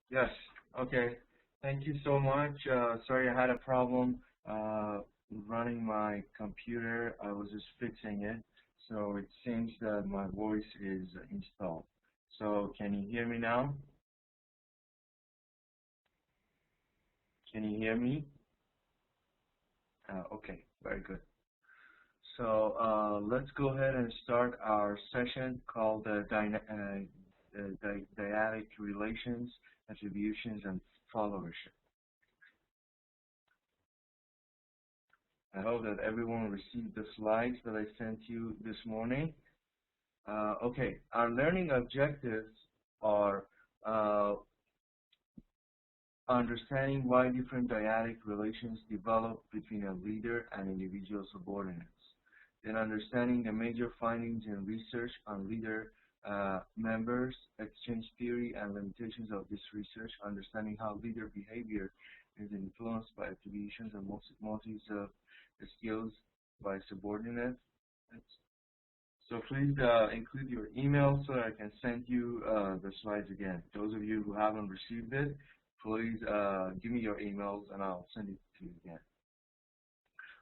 Yes. Okay. Thank you so much. Sorry, I had a problem running my computer. I was just fixing it, so it seems that my voice is installed. So can you hear me now? Can you hear me? Okay. Very good. So let's go ahead and start our session called Dyadic Relations, Attributions, and Followership. I hope that everyone received the slides that I sent you this morning. Okay, our learning objectives are uh, understanding why different dyadic relations develop between a leader and individual subordinates. Then understanding the major findings in research on leader members, exchange theory, and limitations of this research. Understanding how leader behavior is influenced by attributions and motives of the skills by subordinates. So please include your email so I can send you the slides again. Those of you who haven't received it, please give me your emails and I'll send it to you again.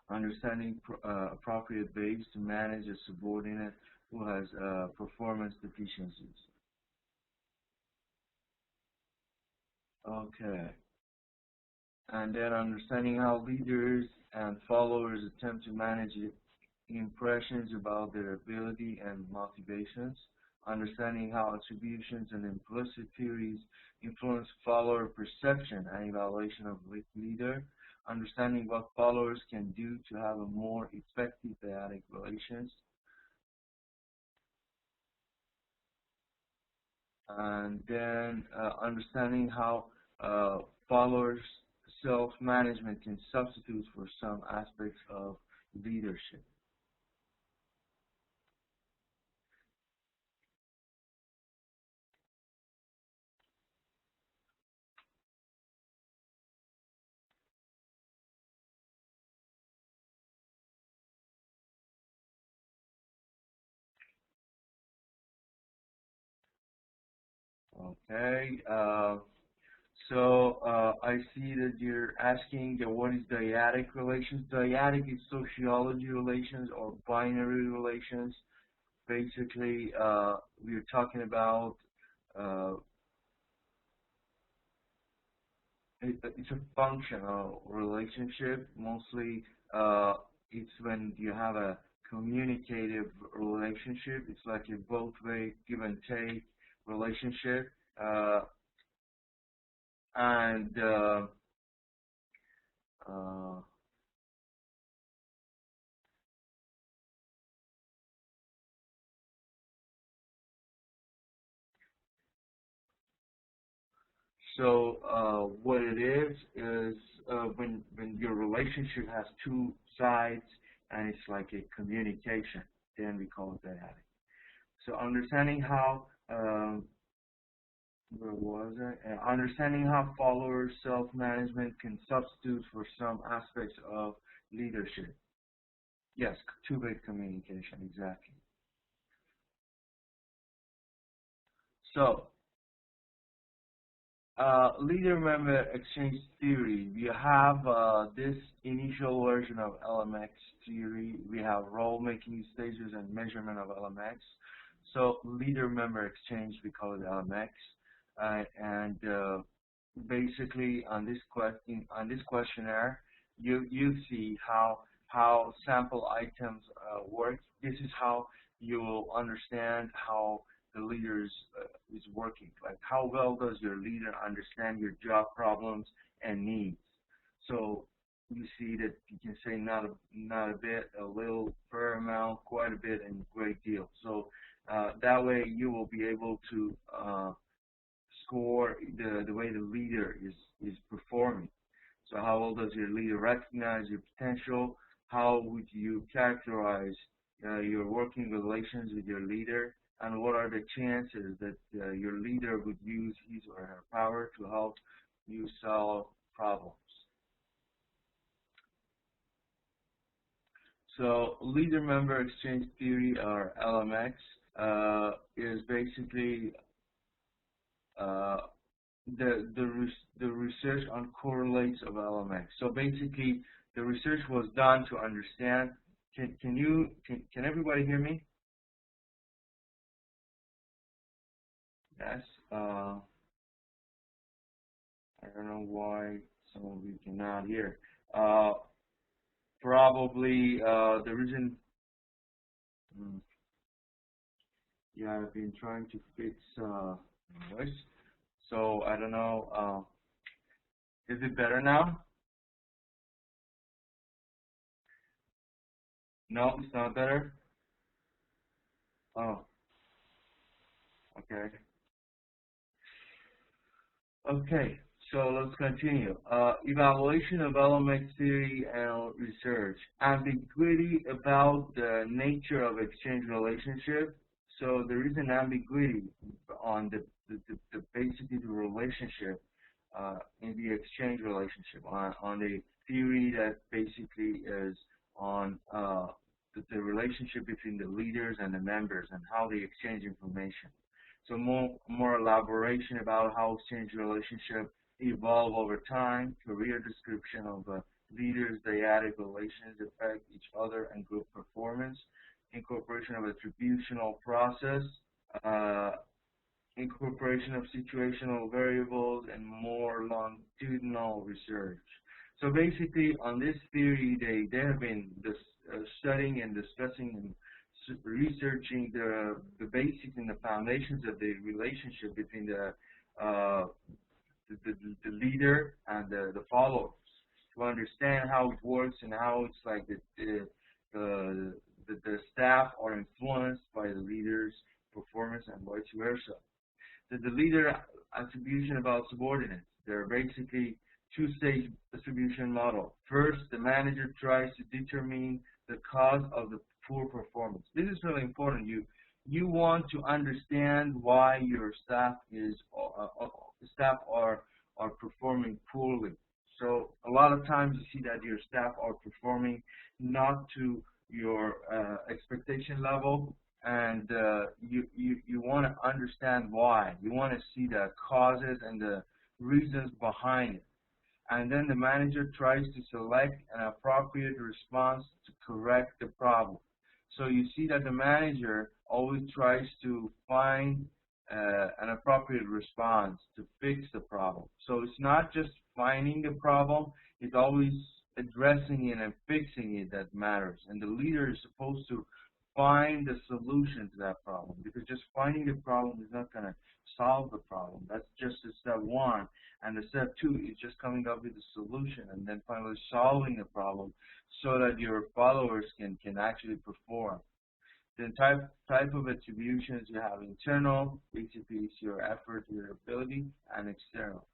Understanding appropriate ways to manage a subordinate who has performance deficiencies. Okay. And then understanding how leaders and followers attempt to manage impressions about their ability and motivations, understanding how attributions and implicit theories influence follower perception and evaluation of leader, understanding what followers can do to have a more effective dyadic relations, and then understanding how followers self-management can substitute for some aspects of leadership. Okay. So I see that you're asking what is dyadic relations. Dyadic is sociology relations or binary relations. Basically, we're talking about uh, it's a functional relationship. Mostly, it's when you have a communicative relationship. It's like a both-way give and take relationship. And uh, So what it is when your relationship has two sides and it's like a communication, then we call it dyadic. So understanding how where was it? Understanding how followers self-management can substitute for some aspects of leadership. Yes, two-way communication, exactly. So leader-member exchange theory. We have this initial version of LMX theory. We have role-making stages and measurement of LMX. So leader-member exchange, we call it LMX. And basically, on this questionnaire, you see how sample items work. This is how you will understand how the leaders is working. Like how well does your leader understand your job problems and needs? So you see that you can say not a bit, a little, fair amount, quite a bit, and great deal. So that way you will be able to score the way the leader is performing. So how well does your leader recognize your potential? How would you characterize your working relations with your leader? And what are the chances that your leader would use his or her power to help you solve problems? So leader-member exchange theory, or LMX, is basically the research on correlates of LMX. So basically, the research was done to understand. Can everybody hear me? Yes. I don't know why some of you cannot hear. Uh, Probably the reason. Hmm, yeah, I've been trying to fix voice. So I don't know. Is it better now? No, it's not better. Oh, okay. Okay, so let's continue. Evaluation of element theory and research. Ambiguity about the nature of exchange relationship. So there is an ambiguity on basically the relationship in the exchange relationship, on the theory that basically is on the relationship between the leaders and the members and how they exchange information. So more elaboration about how exchange relationship evolve over time, career description of leaders, dyadic relations affect each other and group performance, incorporation of attributional process, uh, incorporation of situational variables, and more longitudinal research. So basically, on this theory, they have been studying and discussing and researching the basics and the foundations of the relationship between uh, the leader and the followers to understand how it works and how it's like the staff are influenced by the leader's performance and vice versa. The leader attribution about subordinates. They're basically two-stage attribution model. First, the manager tries to determine the cause of the poor performance. This is really important. You want to understand why your staff are performing poorly. So a lot of times you see that your staff are performing not to your expectation level, and you want to understand why. You want to see the causes and the reasons behind it. And then the manager tries to select an appropriate response to correct the problem. So you see that the manager always tries to find an appropriate response to fix the problem. So it's not just finding the problem, it's always addressing it and fixing it that matters. And the leader is supposed to find the solution to that problem, because just finding the problem is not going to solve the problem. That's just the step one. And the step two is just coming up with a solution and then finally solving the problem so that your followers can actually perform. The type of attributions you have: internal, basically it's your effort, your ability, and external.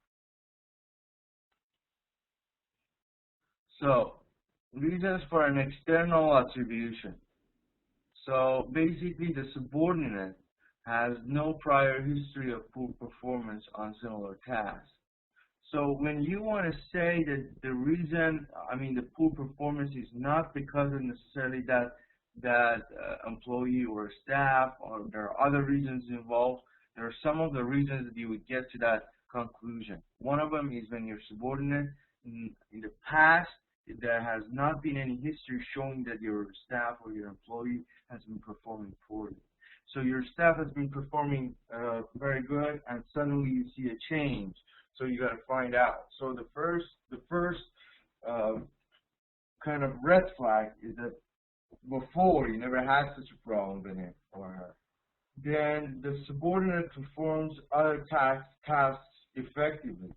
So, reasons for an external attribution. So basically the subordinate has no prior history of poor performance on similar tasks. So when you want to say that the reason, the poor performance is not because of necessarily that employee or staff, or there are other reasons involved, there are some of the reasons that you would get to that conclusion. One of them is when your subordinate in the past, there has not been any history showing that your staff or your employee has been performing poorly. So your staff has been performing very good, and suddenly you see a change. So you got to find out. So the first kind of red flag is that before you never had such a problem with him or her. Then the subordinate performs other tasks effectively.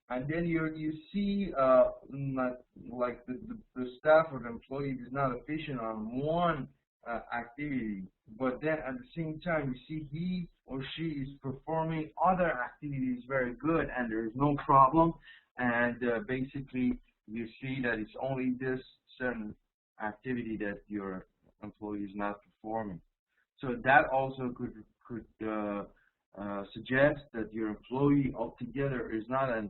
And then you see like the staff or the employee is not efficient on one activity, but then at the same time you see he or she is performing other activities very good, and there is no problem. And basically you see that it's only this certain activity that your employee is not performing. So that also could suggest that your employee altogether is not an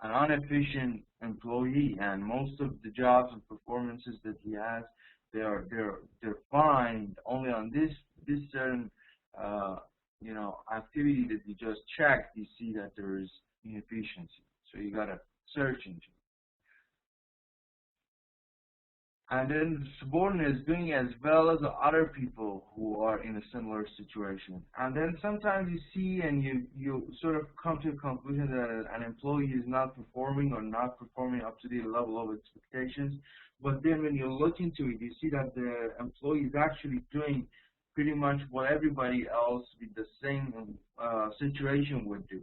inefficient employee, and most of the jobs and performances that he has, they're fine only on this certain activity that you just checked, you see that there is inefficiency. So you gotta search into it. And then the subordinate is doing as well as the other people who are in a similar situation. And then sometimes you see and you sort of come to a conclusion that an employee is not performing or not performing up to the level of expectations. But then when you look into it, you see that the employee is actually doing pretty much what everybody else with the same situation would do.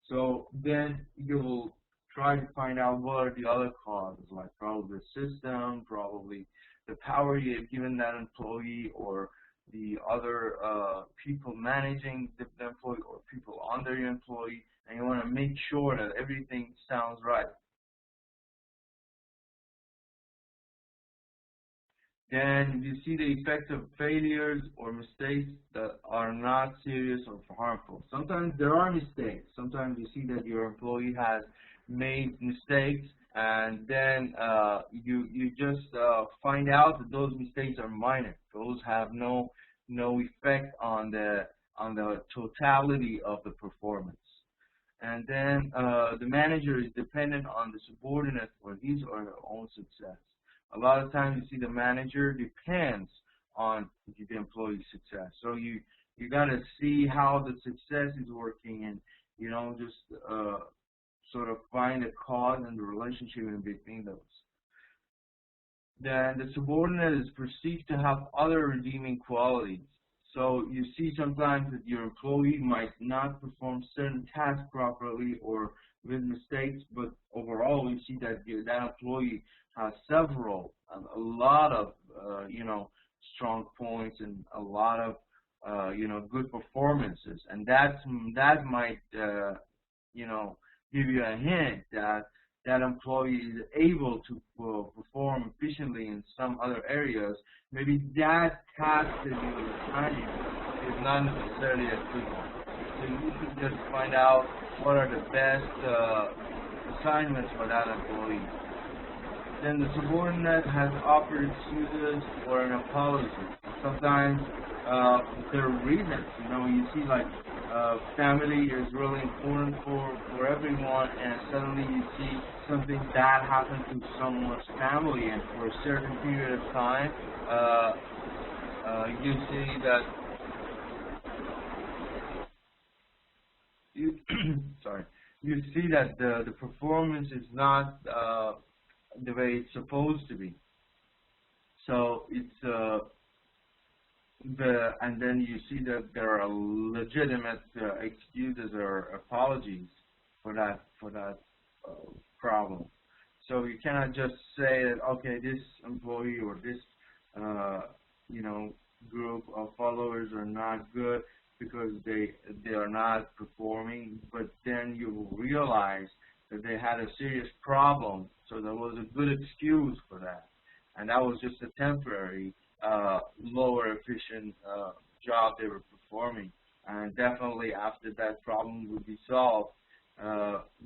So then you will try to find out what are the other causes, like probably the system, probably the power you've given that employee, or the other people managing the employee, or people under your employee, and you want to make sure that everything sounds right. Then you see the effect of failures or mistakes that are not serious or harmful. Sometimes there are mistakes. Sometimes you see that your employee has made mistakes, and then you just find out that those mistakes are minor. Those have no effect on the totality of the performance. And then the manager is dependent on the subordinate for his or her own success. A lot of times you see the manager depends on the employee's success. So you got to see how the success is working, and just sort of find a cause and the relationship in between those. Then the subordinate is perceived to have other redeeming qualities. So you see sometimes that your employee might not perform certain tasks properly or with mistakes, but overall you see that that employee has a lot of strong points and a lot of good performances, and that might give you a hint that that employee is able to perform efficiently in some other areas. Maybe that task that you're assigning is not necessarily a good one. So you should just find out what are the best assignments for that employee. Then the subordinate has offered excuses or an apology. Sometimes there are reasons. You see like family is really important for everyone, and suddenly you see something bad happen to someone's family, and for a certain period of time, you see that you see that the performance is not the way it's supposed to be. So it's and then you see that there are legitimate excuses or apologies for that problem. So you cannot just say that, okay, this employee or this group of followers are not good because they are not performing, but then you will realize that they had a serious problem, so there was a good excuse for that, and that was just a temporary lower efficient job they were performing, and definitely after that problem would be solved,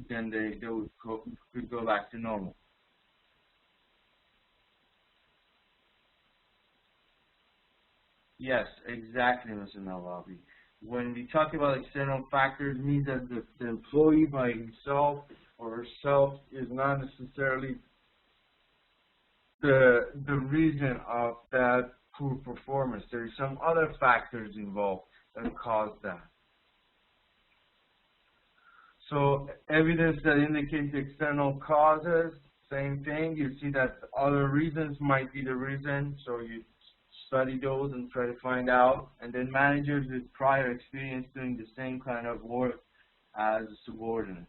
then they could go back to normal. Yes, exactly, Mr. Nawabi. When we talk about external factors, it means that the employee by himself or herself is not necessarily the reason of that poor performance. There are some other factors involved that cause that. So evidence that indicates external causes, same thing. You see that other reasons might be the reason, so you study those and try to find out. And then managers with prior experience doing the same kind of work as a subordinate.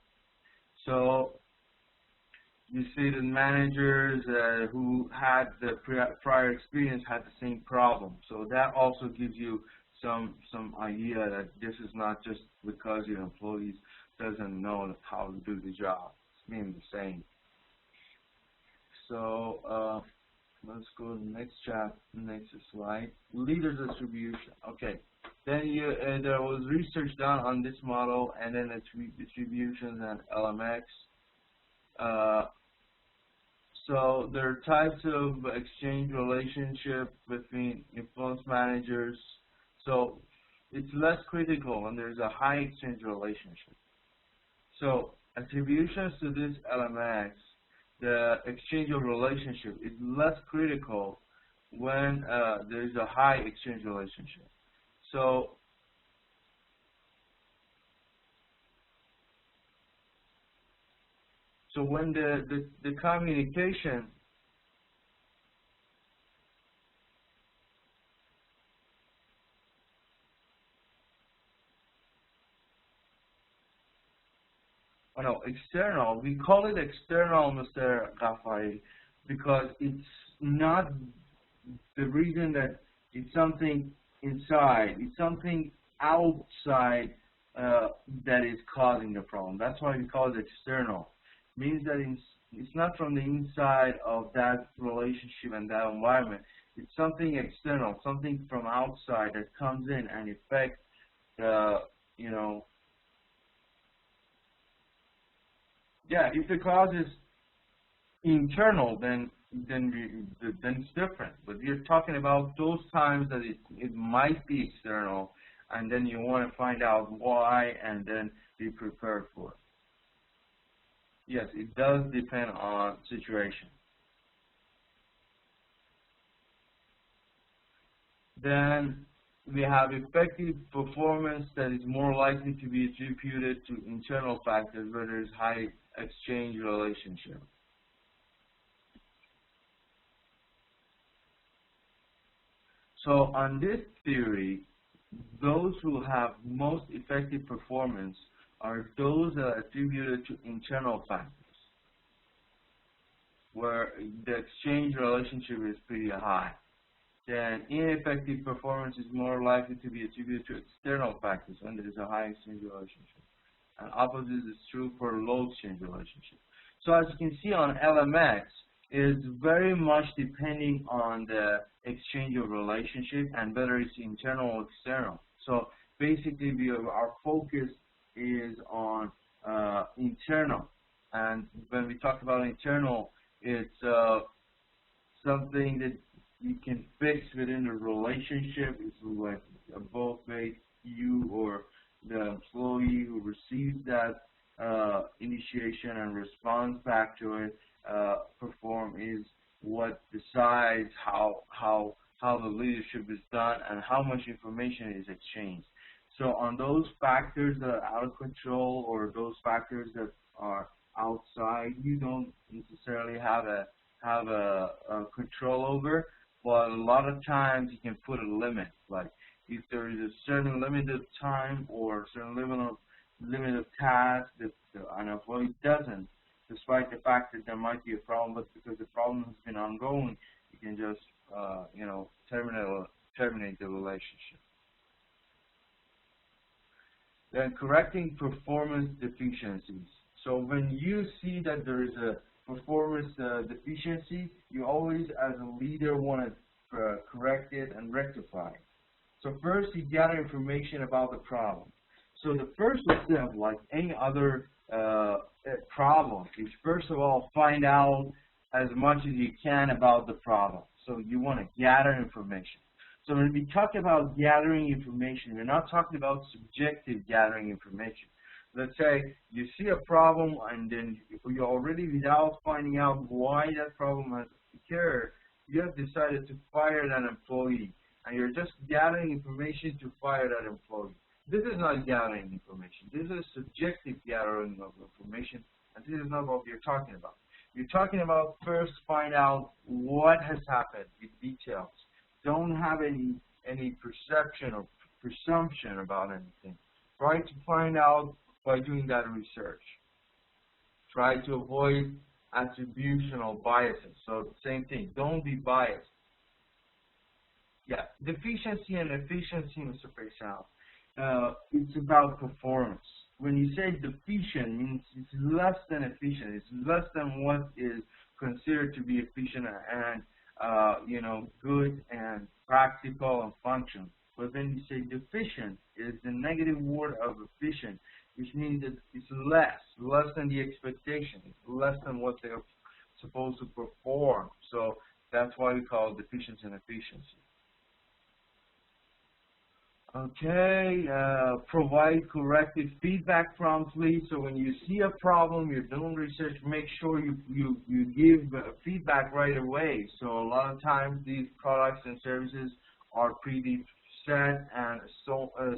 So you see that managers who had the prior experience had the same problem. So that also gives you some idea that this is not just because your employees doesn't know how to do the job. It's being the same. So let's go to the next next slide. Leader distribution. Okay. Then there was research done on this model, and then its distributions and LMX. So there are types of exchange relationship between influence managers. So it's less critical when there's a high exchange relationship. So attributions to this LMX, the exchange of relationship, is less critical when there's a high exchange relationship. So when the communication, external, we call it external, Mr. Rafai, because it's not the reason that it's something inside, it's something outside that is causing the problem. That's why we call it external. It means that it's not from the inside of that relationship and that environment. It's something external, something from outside that comes in and affects the, if the cause is internal, then it's different. But you're talking about those times that it might be external, and then you want to find out why and then be prepared for it. Yes, it does depend on situation. Then we have effective performance that is more likely to be attributed to internal factors where there is high exchange relationship. So on this theory, those who have most effective performance are those that are attributed to internal factors, where the exchange relationship is pretty high. Then ineffective performance is more likely to be attributed to external factors when there is a high exchange relationship. And opposite is true for low exchange relationship. So as you can see on LMX, it's very much depending on the exchange of relationship and whether it's internal or external. So basically, our focus is on internal. And when we talk about internal, it's something that you can fix within the relationship. It's like both ways, you or the employee who receives that initiation and responds back to it perform is what decides how the leadership is done and how much information is exchanged. So on those factors that are out of control or those factors that are outside, you don't necessarily have a control over, but a lot of times you can put a limit. Like if there is a certain limit of time or a certain limit of task that an employee doesn't, despite the fact that there might be a problem, but because the problem has been ongoing, you can just terminate the relationship. Then correcting performance deficiencies. So when you see that there is a performance deficiency, you always, as a leader, want to correct it and rectify it. So first, you gather information about the problem. So the first step, like any other problem, is first of all find out as much as you can about the problem. So you want to gather information. So when we talk about gathering information, we're not talking about subjective gathering information. Let's say you see a problem and then you already, without finding out why that problem has occurred, you have decided to fire that employee. And you're just gathering information to fire that employee. This is not gathering information. This is subjective gathering of information, and this is not what you're talking about. You're talking about first find out what has happened with details. Don't have any perception or presumption about anything. Try to find out by doing that research. Try to avoid attributional biases. So same thing, don't be biased. Yeah, deficiency and efficiency, Mr. Faisal. It's about performance. When you say deficient, means it's less than efficient. It's less than what is considered to be efficient and good and practical and functional. But when you say deficient, it's the negative word of efficient, which means that it's less than the expectation. It's less than what they're supposed to perform. So that's why we call it deficiency and efficiency. Okay, provide corrective feedback promptly. So when you see a problem, you're doing research, make sure you give feedback right away. So a lot of times these products and services are pretty set and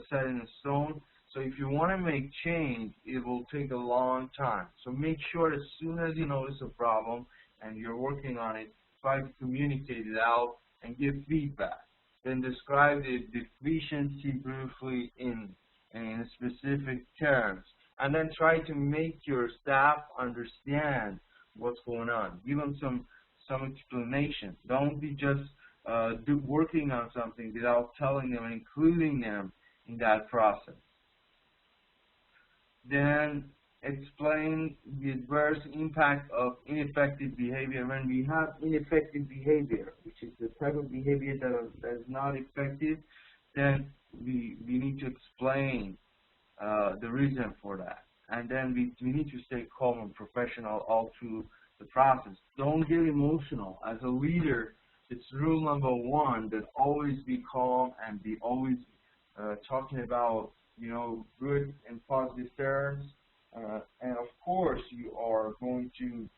set in stone. So if you want to make change, it will take a long time. So make sure as soon as you notice a problem and you're working on it, try to communicate it out and give feedback. Then describe the deficiency briefly in specific terms, and then try to make your staff understand what's going on. Give them some explanation. Don't be just working on something without telling them and including them in that process. Then explain the adverse impact of ineffective behavior. When we have ineffective behavior, which is the type of behavior that is not effective, then we need to explain the reason for that. And then we need to stay calm and professional all through the process. Don't get emotional. As a leader, it's rule number one that always be calm and be always talking about, good and positive terms. And of course, you are going to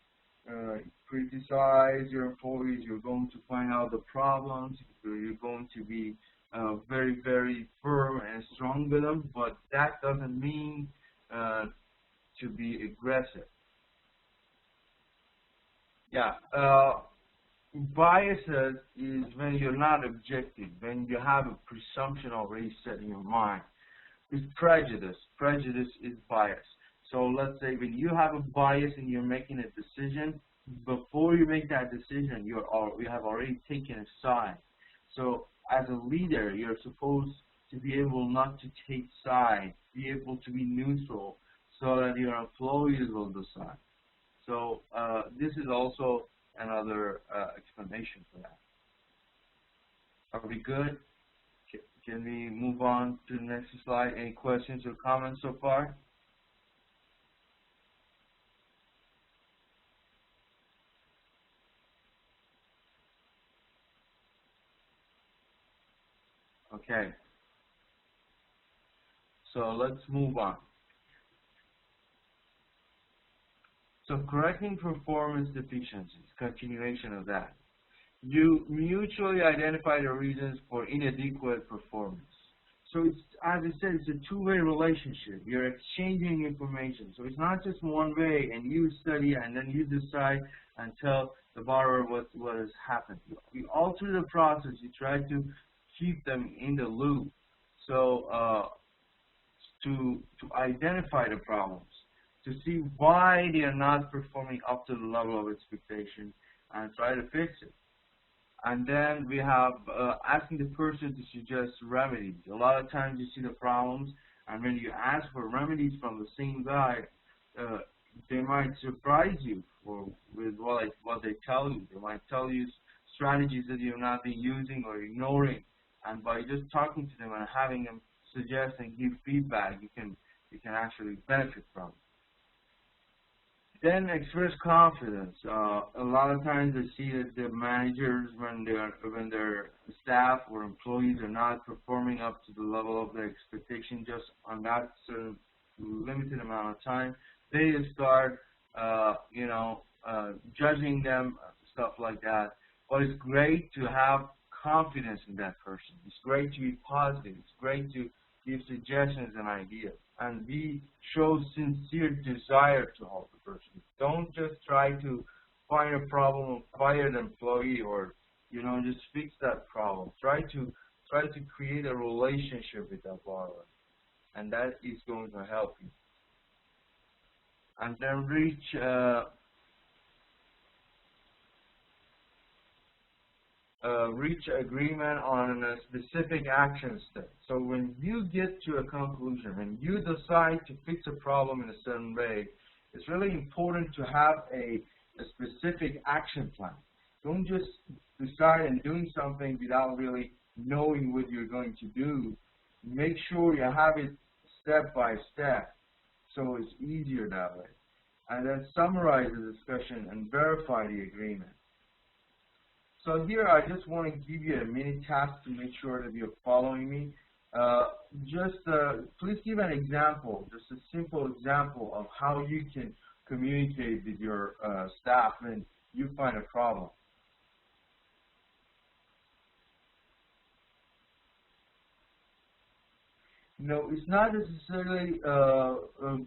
criticize your employees. You're going to find out the problems. You're going to be very, very firm and strong with them. But that doesn't mean to be aggressive. Yeah. Biases is when you're not objective, when you have a presumption already set in your mind. It's prejudice. Prejudice is bias. So let's say when you have a bias and you're making a decision, before you make that decision, you have already taken a side. So as a leader, you're supposed to be able not to take sides, be able to be neutral so that your employees will decide. So this is also another explanation for that. Are we good? Can we move on to the next slide? Any questions or comments so far? Okay. So let's move on. So correcting performance deficiencies, continuation of that. You mutually identify the reasons for inadequate performance. So it's, as I said, it's a two-way relationship. You're exchanging information. So it's not just one way and you study and then you decide and tell the borrower what has happened. You all through the process, you try to keep them in the loop. So to identify the problems, to see why they are not performing up to the level of expectation and try to fix it. And then we have asking the person to suggest remedies. A lot of times you see the problems, and when you ask for remedies from the same guy, they might surprise you with what they tell you. They might tell you strategies that you've not been using or ignoring, and by just talking to them and having them suggest and give feedback, you can actually benefit from it. Then express confidence. A lot of times I see that the managers, when their staff or employees are not performing up to the level of their expectation just on that certain limited amount of time, they start, judging them, stuff like that. But it's great to have confidence in that person. It's great to be positive. It's great to give suggestions and ideas. And show sincere desire to help the person. Don't just try to find a problem and fire the employee or, just fix that problem. Try to create a relationship with that borrower, and that is going to help you. And then reach agreement on a specific action step. So when you get to a conclusion, when you decide to fix a problem in a certain way, it's really important to have a specific action plan. Don't just decide on doing something without really knowing what you're going to do. Make sure you have it step by step so it's easier that way. And then summarize the discussion and verify the agreement. So here I just want to give you a mini task to make sure that you're following me. Uh, please give an example, just a simple example of how you can communicate with your staff when you find a problem. No, it's not necessarily to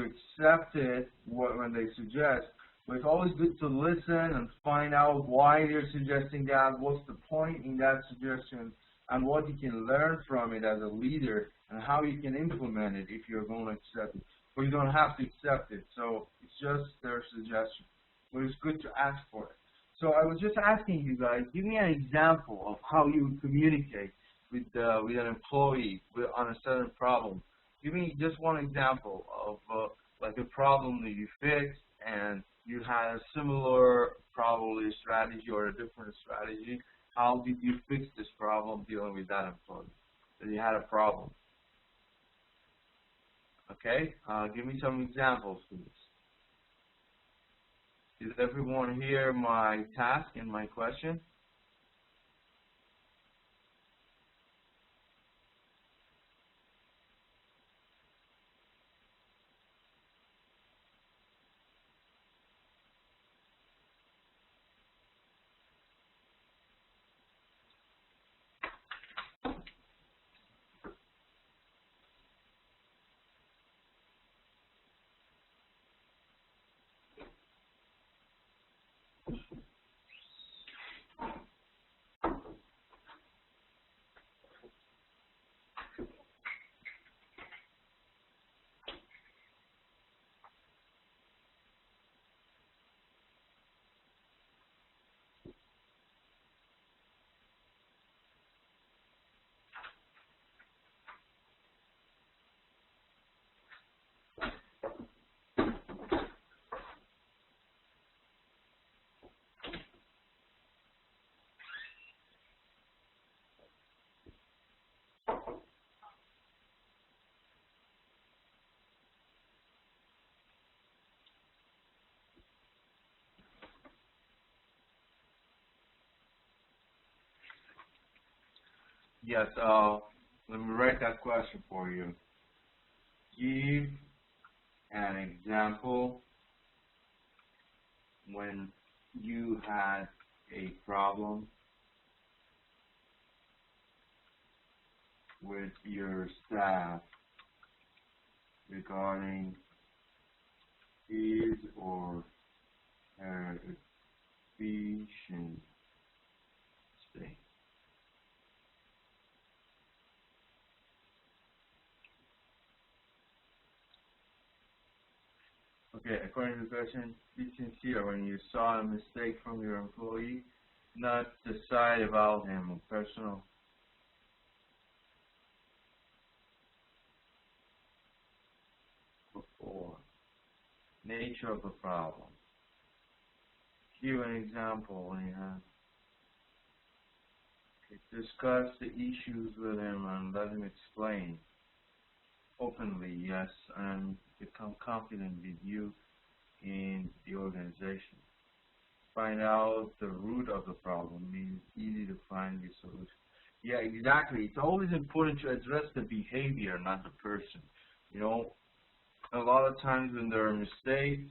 accept it when they suggest, but it's always good to listen and find out why they're suggesting that, what's the point in that suggestion, and what you can learn from it as a leader, and how you can implement it if you're going to accept it. But you don't have to accept it, so it's just their suggestion. But it's good to ask for it. So I was just asking you guys, give me an example of how you would communicate with an employee on a certain problem. Give me just one example of like a problem that you fixed and you had a similar probably strategy or a different strategy. How did you fix this problem dealing with that employee? That you had a problem. Okay, give me some examples, please. Did everyone hear my task and my question? Yes, let me write that question for you. Give an example when you had a problem with your staff regarding his or her efficiency. Okay, according to the question, be sincere when you saw a mistake from your employee, not decide about him personal. Before. Nature of the problem. Give an example when you have. Okay, discuss the issues with him and let him explain. Openly, yes, and become confident with you in the organization. Find out the root of the problem means easy to find the solution. Yeah, exactly. It's always important to address the behavior, not the person. You know, a lot of times when there are mistakes,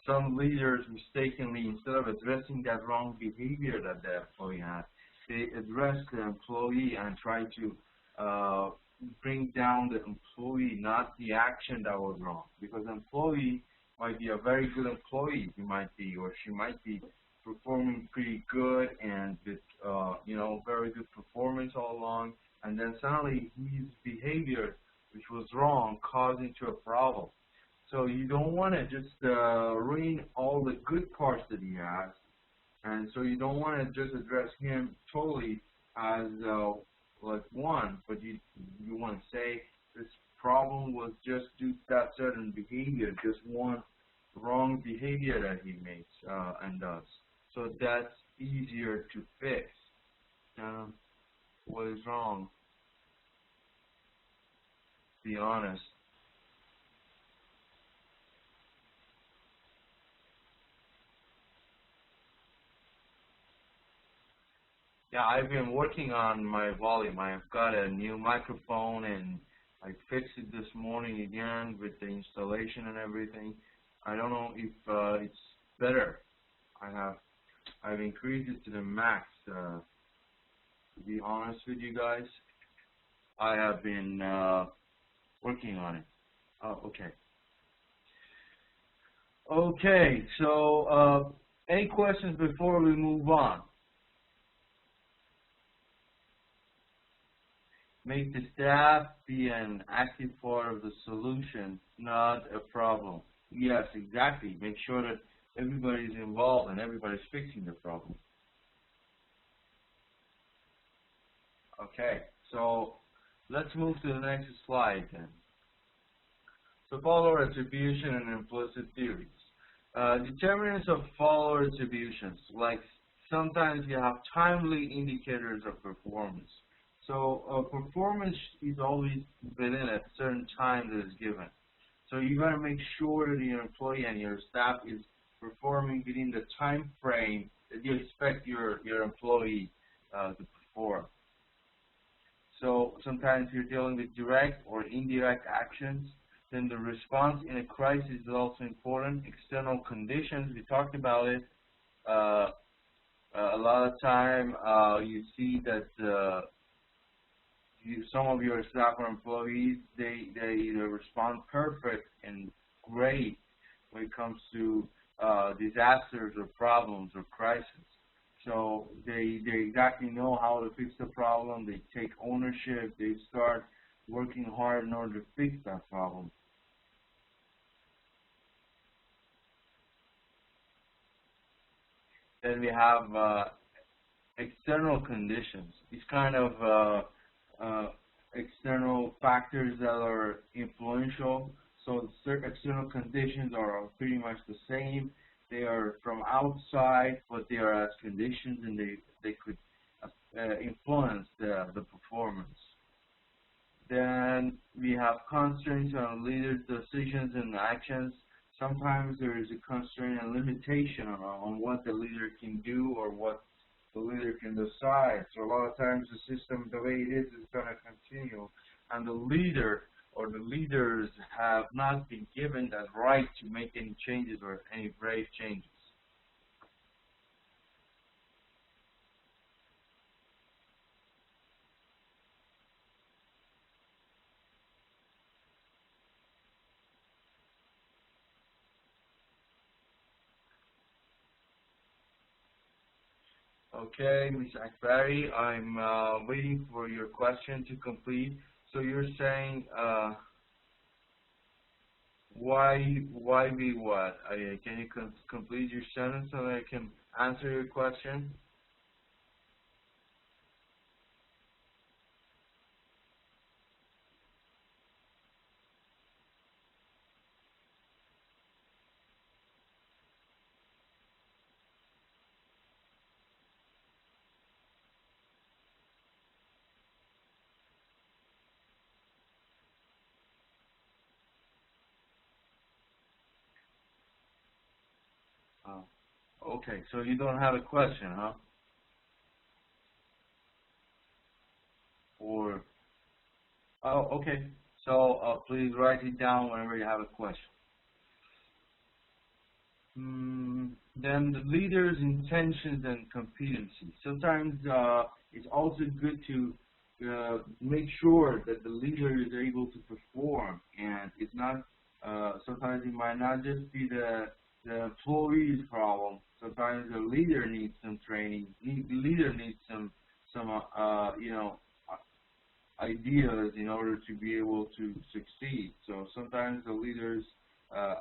some leaders mistakenly, instead of addressing that wrong behavior that the employee had, they address the employee and try to bring down the employee, not the action that was wrong. Because the employee might be a very good employee, he might be, or she might be performing pretty good and with, very good performance all along, and then suddenly his behavior, which was wrong, caused into a problem. So you don't want to just ruin all the good parts that he has, and so you don't want to just address him totally as like one, but you want to say this problem was just due to that certain behavior, just one wrong behavior that he makes and does. So that's easier to fix. What is wrong? Be honest. Yeah, I've been working on my volume. I've got a new microphone and I fixed it this morning again with the installation and everything. I don't know if it's better. I've increased it to the max. To be honest with you guys, I have been working on it. Oh, okay. Okay, so any questions before we move on? Make the staff be an active part of the solution, not a problem. Yes, exactly. Make sure that everybody's involved and everybody's fixing the problem. Okay, so let's move to the next slide then. So follower attribution and implicit theories. Determinants of follower attributions, like sometimes you have timely indicators of performance. So performance is always within a certain time that is given. So you got to make sure that your employee and your staff is performing within the time frame that you expect your employee to perform. So sometimes you're dealing with direct or indirect actions. Then the response in a crisis is also important. External conditions, we talked about it. A lot of time you see that some of your staff or employees, they respond perfect and great when it comes to disasters or problems or crises. So they exactly know how to fix the problem. They take ownership. They start working hard in order to fix that problem. Then we have external conditions. These kind of external factors that are influential. So external conditions are pretty much the same. They are from outside, but they are as conditions, and they could influence the performance. Then we have constraints on leaders' decisions and actions. Sometimes there is a constraint and limitation on what the leader can do or what the leader can decide. So a lot of times the system, the way it is going to continue, and the leader or the leaders have not been given that right to make any changes or any brave changes. Okay, Ms. Akbari, I'm waiting for your question to complete. So you're saying why be what? Can you complete your sentence so that I can answer your question? Okay, so you don't have a question, huh? Or, oh, okay. So please write it down whenever you have a question. Then the leader's intentions and competency. Sometimes it's also good to make sure that the leader is able to perform, and it's not. Sometimes it might not just be the employee's problem. Sometimes the leader needs some training. The leader needs some you know, ideas in order to be able to succeed. So sometimes the leader's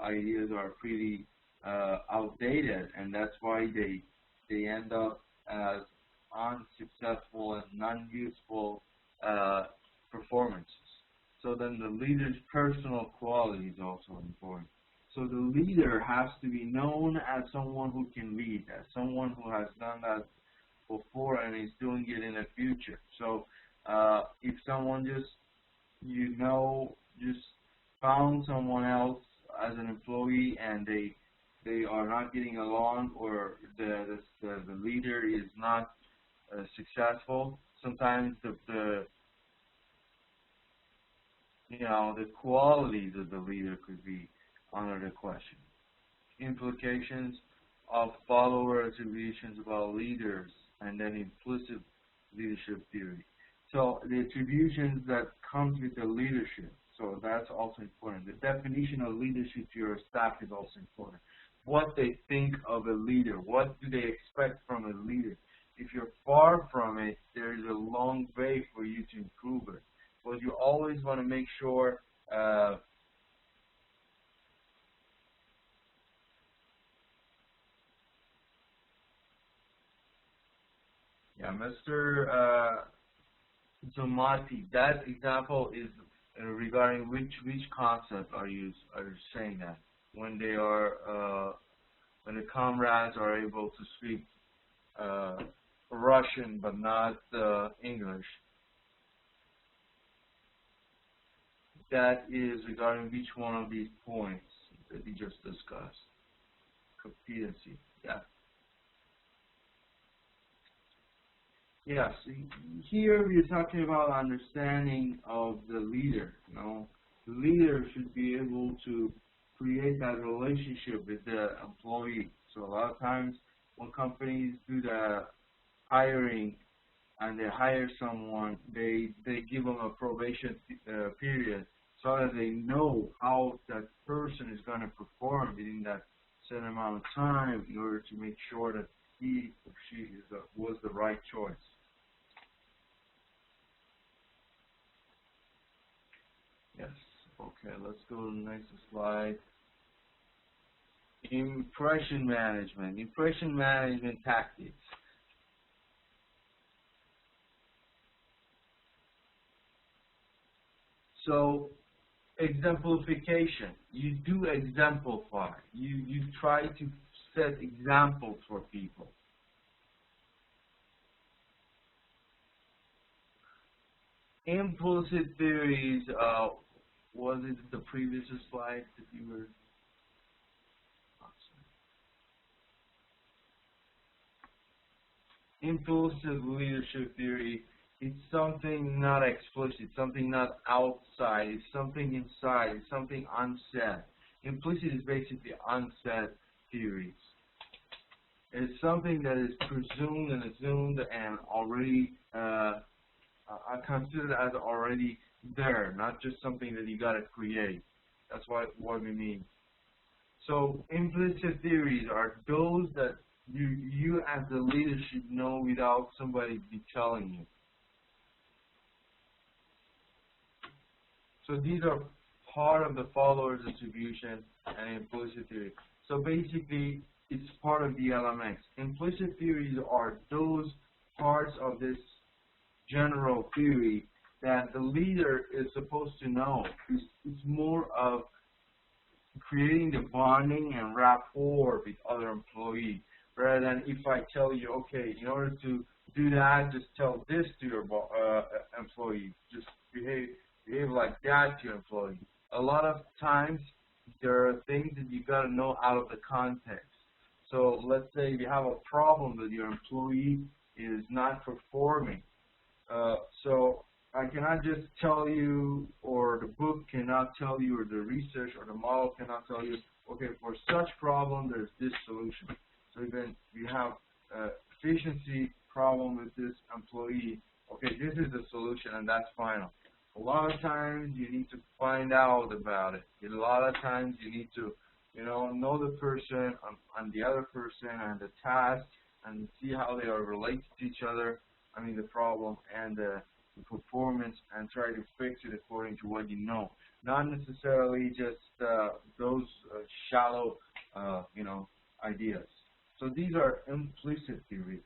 ideas are pretty outdated, and that's why they end up as unsuccessful and non-useful performances. So then the leader's personal quality is also important. So the leader has to be known as someone who can lead, as someone who has done that before and is doing it in the future. So if someone just found someone else as an employee and they are not getting along, or the leader is not successful, sometimes the qualities of the leader could be under the question. Implications of follower attributions about leaders, and then implicit leadership theory. So the attributions that comes with the leadership, so that's also important. The definition of leadership to your staff is also important. What they think of a leader, what do they expect from a leader? If you're far from it, there is a long way for you to improve it. But you always want to make sure Mr. Zamati, that example is regarding which concept are you saying that when they are when the comrades are able to speak Russian but not English. That is regarding which one of these points that we just discussed. Competency. Yeah. Yes. Here we're talking about understanding of the leader. The leader should be able to create that relationship with the employee. So a lot of times when companies do the hiring and they hire someone, they give them a probation period so that they know how that person is going to perform within that certain amount of time in order to make sure that he or she was the right choice. Yes. Okay, let's go to the next slide. Impression management. Impression management tactics. So, exemplification. You do exemplify. You try to set examples for people. Implicit theories. Was it the previous slide that you were? Implicit leadership theory. It's something not explicit, something not outside, it's something inside, it's something unsaid. Implicit is basically unsaid theories. It's something that is presumed and assumed and already considered as already there, not just something that you gotta create. That's what we mean. So implicit theories are those that you as the leader should know without somebody be telling you. So these are part of the followers attribution and implicit theory. So basically, it's part of the LMX. Implicit theories are those parts of this general theory that the leader is supposed to know. It's more of creating the bonding and rapport with other employees, rather than if I tell you, okay, in order to do that, just tell this to your employee. Just behave like that to your employee. A lot of times, there are things that you got to know out of the context. So let's say you have a problem that your employee is not performing. So I cannot just tell you, or the book cannot tell you, or the research or the model cannot tell you, okay, for such problem, there's this solution. So then you have efficiency problem with this employee. Okay, this is the solution, and that's final. A lot of times you need to find out about it. A lot of times you need to, know the person and the other person and the task and see how they are related to each other. I mean the problem and the performance, and try to fix it according to what you know. Not necessarily just those shallow, ideas. So these are implicit theories.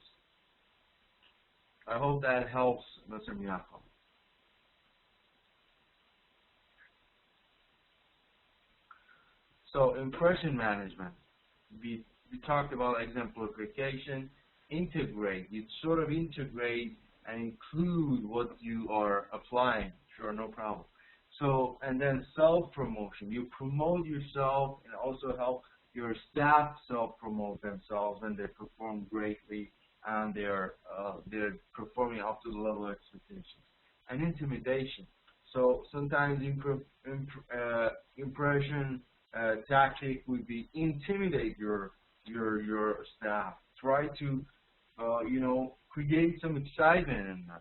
I hope that helps, Mr. Miyako. So impression management, we talked about exemplification, integrate. You sort of integrate and include what you are applying. Sure, no problem. So, and then self-promotion. You promote yourself and also help your staff self-promote themselves when they perform greatly and they're performing up to the level of expectations. And intimidation. So sometimes impression tactic would be intimidate your staff. Try to create some excitement in them.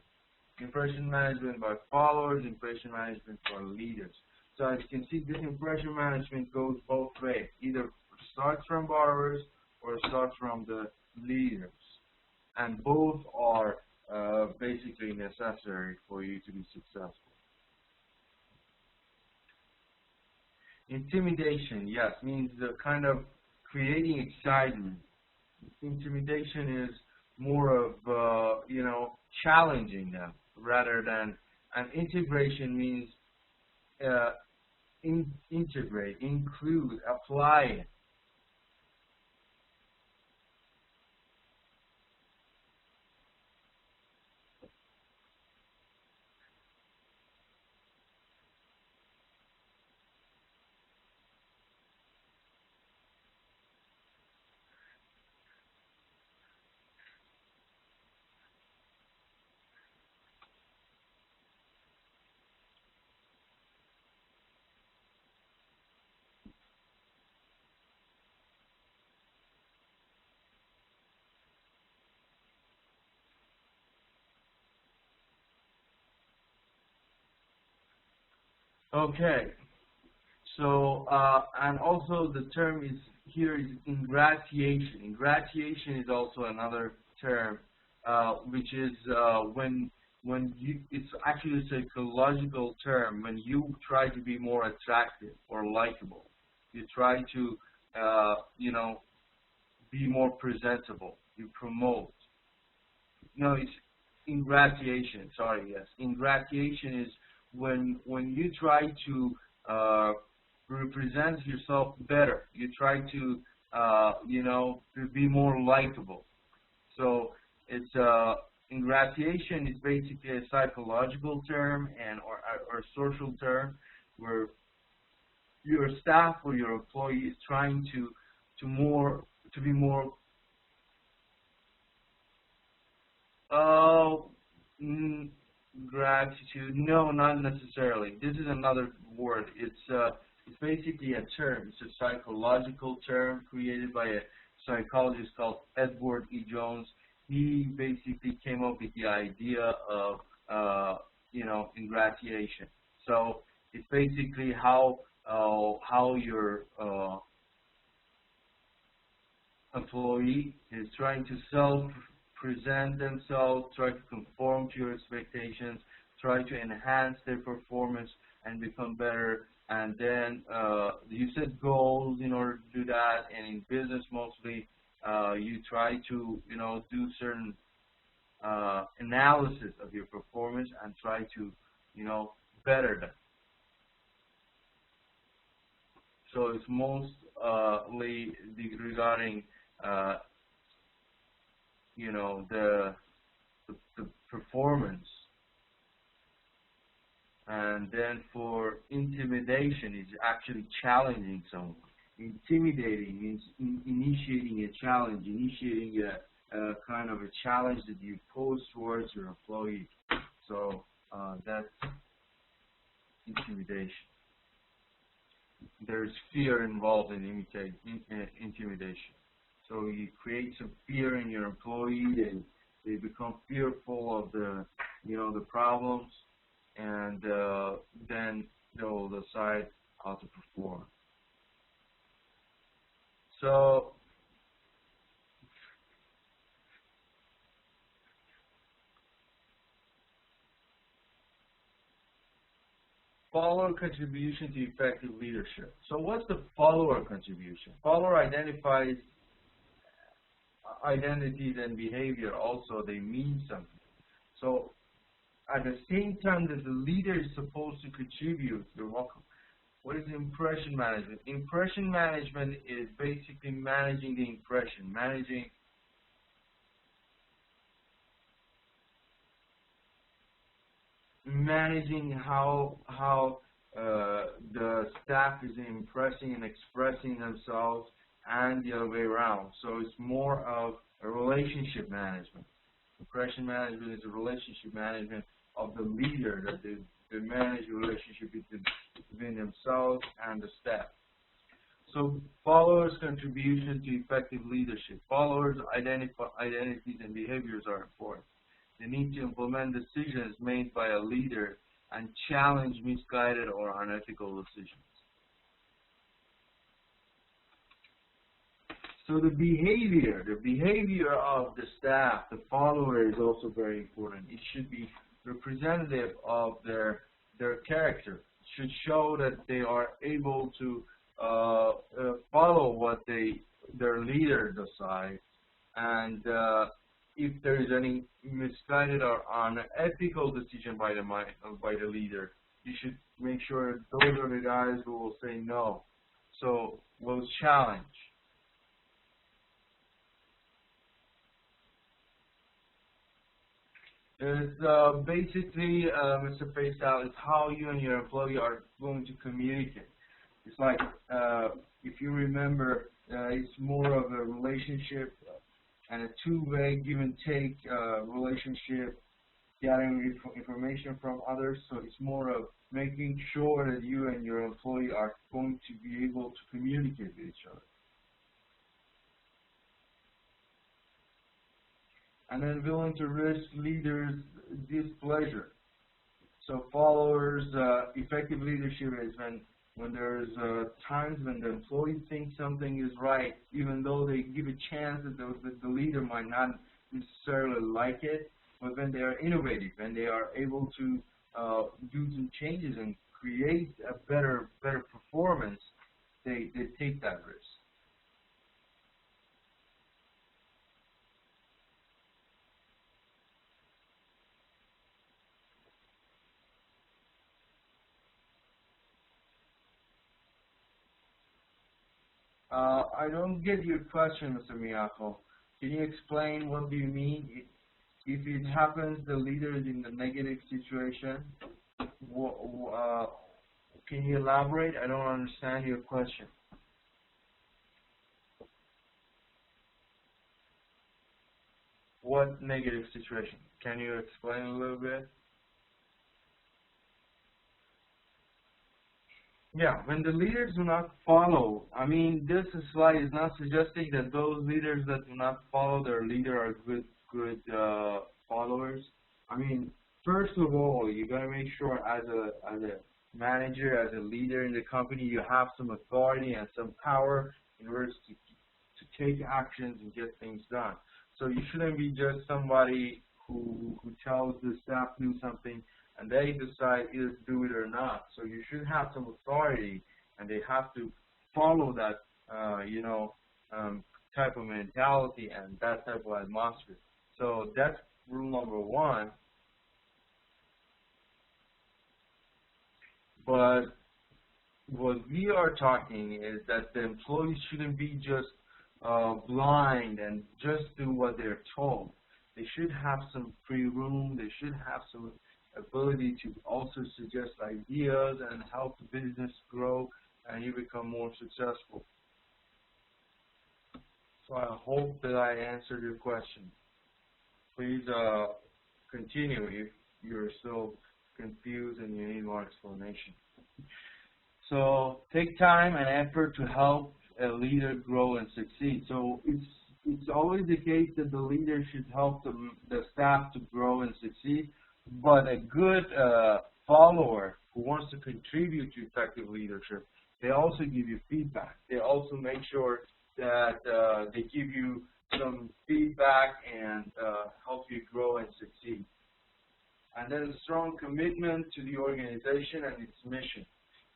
Impression management by followers, impression management for leaders. So as you can see, this impression management goes both ways. Either starts from borrowers or starts from the leaders. And both are basically necessary for you to be successful. Intimidation, yes, means the kind of creating excitement. Intimidation is more of, challenging them rather than, and integration means integrate, include, apply. Okay. So, and also the term is here is ingratiation. Ingratiation is also another term, which is when it's actually a psychological term. When you try to be more attractive or likable, you try to, be more presentable. You promote. No, it's ingratiation. Sorry, yes. Ingratiation is when you try to represent yourself better. You try to to be more likable. So it's ingratiation is basically a psychological term and or social term where your staff or your employee is trying to be more gratitude. No, not necessarily. This is another word. It's basically a term. It's a psychological term created by a psychologist called Edward E. Jones. He basically came up with the idea of ingratiation. So it's basically how your employee is trying to self-present themselves, try to conform to your expectations, try to enhance their performance and become better. And then you set goals in order to do that. And in business, mostly, you try to do certain analysis of your performance and try to better them. So it's mostly regarding the performance. And then for intimidation, it's actually challenging someone. Intimidating means initiating a challenge, initiating a kind of a challenge that you pose towards your employee. So that's intimidation. There's fear involved in intimidation. So you create some fear in your employee, they become fearful of the problems, and then they'll decide how to perform. So follower contribution to effective leadership. So what's the follower contribution? Follower identifies identities and behavior also. They mean something. So at the same time that the leader is supposed to contribute, you're welcome. What is impression management? Impression management is basically managing the impression, managing how the staff is impressing and expressing themselves and the other way around. So it's more of a relationship management. Impression management is a relationship management of the leader, that they manage the relationship between themselves and the staff. So followers' contribution to effective leadership. Followers' identities and behaviors are important. They need to implement decisions made by a leader and challenge misguided or unethical decisions. So the behavior of the staff, the follower, is also very important. It should be representative of their character. It should show that they are able to follow what their leader decides, and if there is any misguided or unethical decision by the leader, you should make sure those are the guys who will say no. So will challenge. It's basically, Mr. Faisal, it's how you and your employee are going to communicate. It's like, if you remember, it's more of a relationship and a two-way give and take relationship, gathering information from others. So it's more of making sure that you and your employee are going to be able to communicate with each other. And then willing to risk leaders' displeasure. So followers, effective leadership is when there's times when the employee thinks something is right, even though they give a chance that the leader might not necessarily like it, but when they are innovative and they are able to do some changes and create a better performance, they take that risk. I don't get your question, Mr. Miyako. Can you explain what do you mean? If it happens, the leader is in the negative situation. Can you elaborate? I don't understand your question. What negative situation? Can you explain a little bit? Yeah, when the leaders do not follow, I mean, this slide is not suggesting that those leaders that do not follow their leader are good followers. I mean, first of all, you gotta make sure as a manager, as a leader in the company, you have some authority and some power in order to take actions and get things done. So you shouldn't be just somebody who tells the staff to do something and they decide either to do it or not. So you should have some authority, and they have to follow that, type of mentality and that type of atmosphere. So that's rule number one. But what we are talking is that the employees shouldn't be just blind and just do what they're told. They should have some free room. They should have some ability to also suggest ideas and help the business grow and you become more successful. So I hope that I answered your question. Please continue if you're still confused and you need more explanation. So take time and effort to help a leader grow and succeed. So it's always the case that the leader should help the staff to grow and succeed. But a good follower who wants to contribute to effective leadership, they also give you feedback. They also make sure that they give you some feedback and help you grow and succeed. And then a strong commitment to the organization and its mission.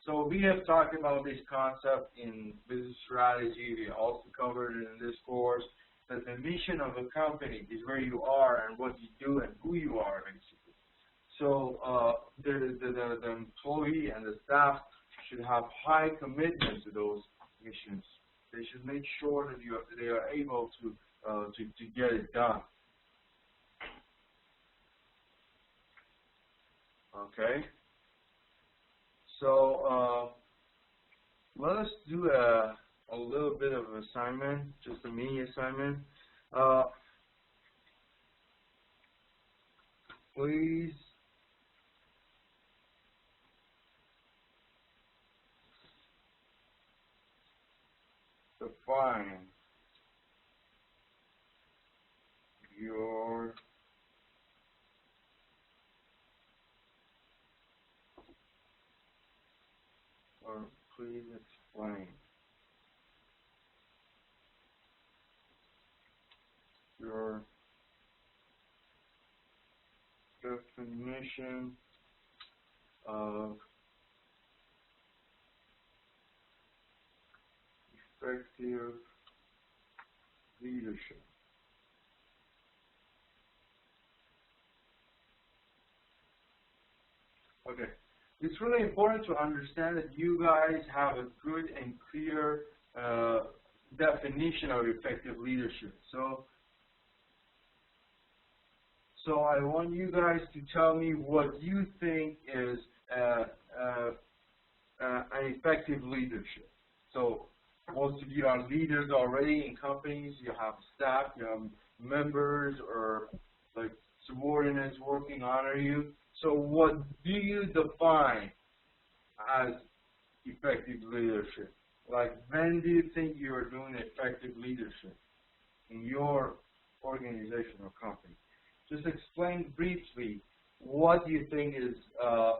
So we have talked about this concept in business strategy. We also covered it in this course, that the mission of a company is where you are and what you do and who you are, basically. So the employee and the staff should have high commitment to those missions. They should make sure that they are able to get it done. Okay. So let us do a a little bit of assignment, just a mini assignment. Uh, Please define your or please explain your definition of effective leadership. Okay. It's really important to understand that you guys have a good and clear definition of effective leadership. So I want you guys to tell me what you think is an effective leadership. So most of you are leaders already in companies. You have staff, you have members or like subordinates working under you. So what do you define as effective leadership? Like, when do you think you are doing effective leadership in your organization or company? Just explain briefly what you think is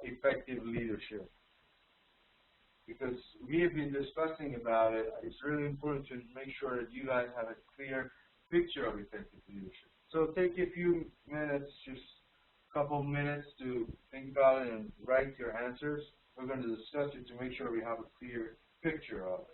effective leadership. Because we have been discussing about it, it's really important to make sure that you guys have a clear picture of effective leadership. So take a few minutes, just a couple minutes to think about it and write your answers. We're going to discuss it to make sure we have a clear picture of it.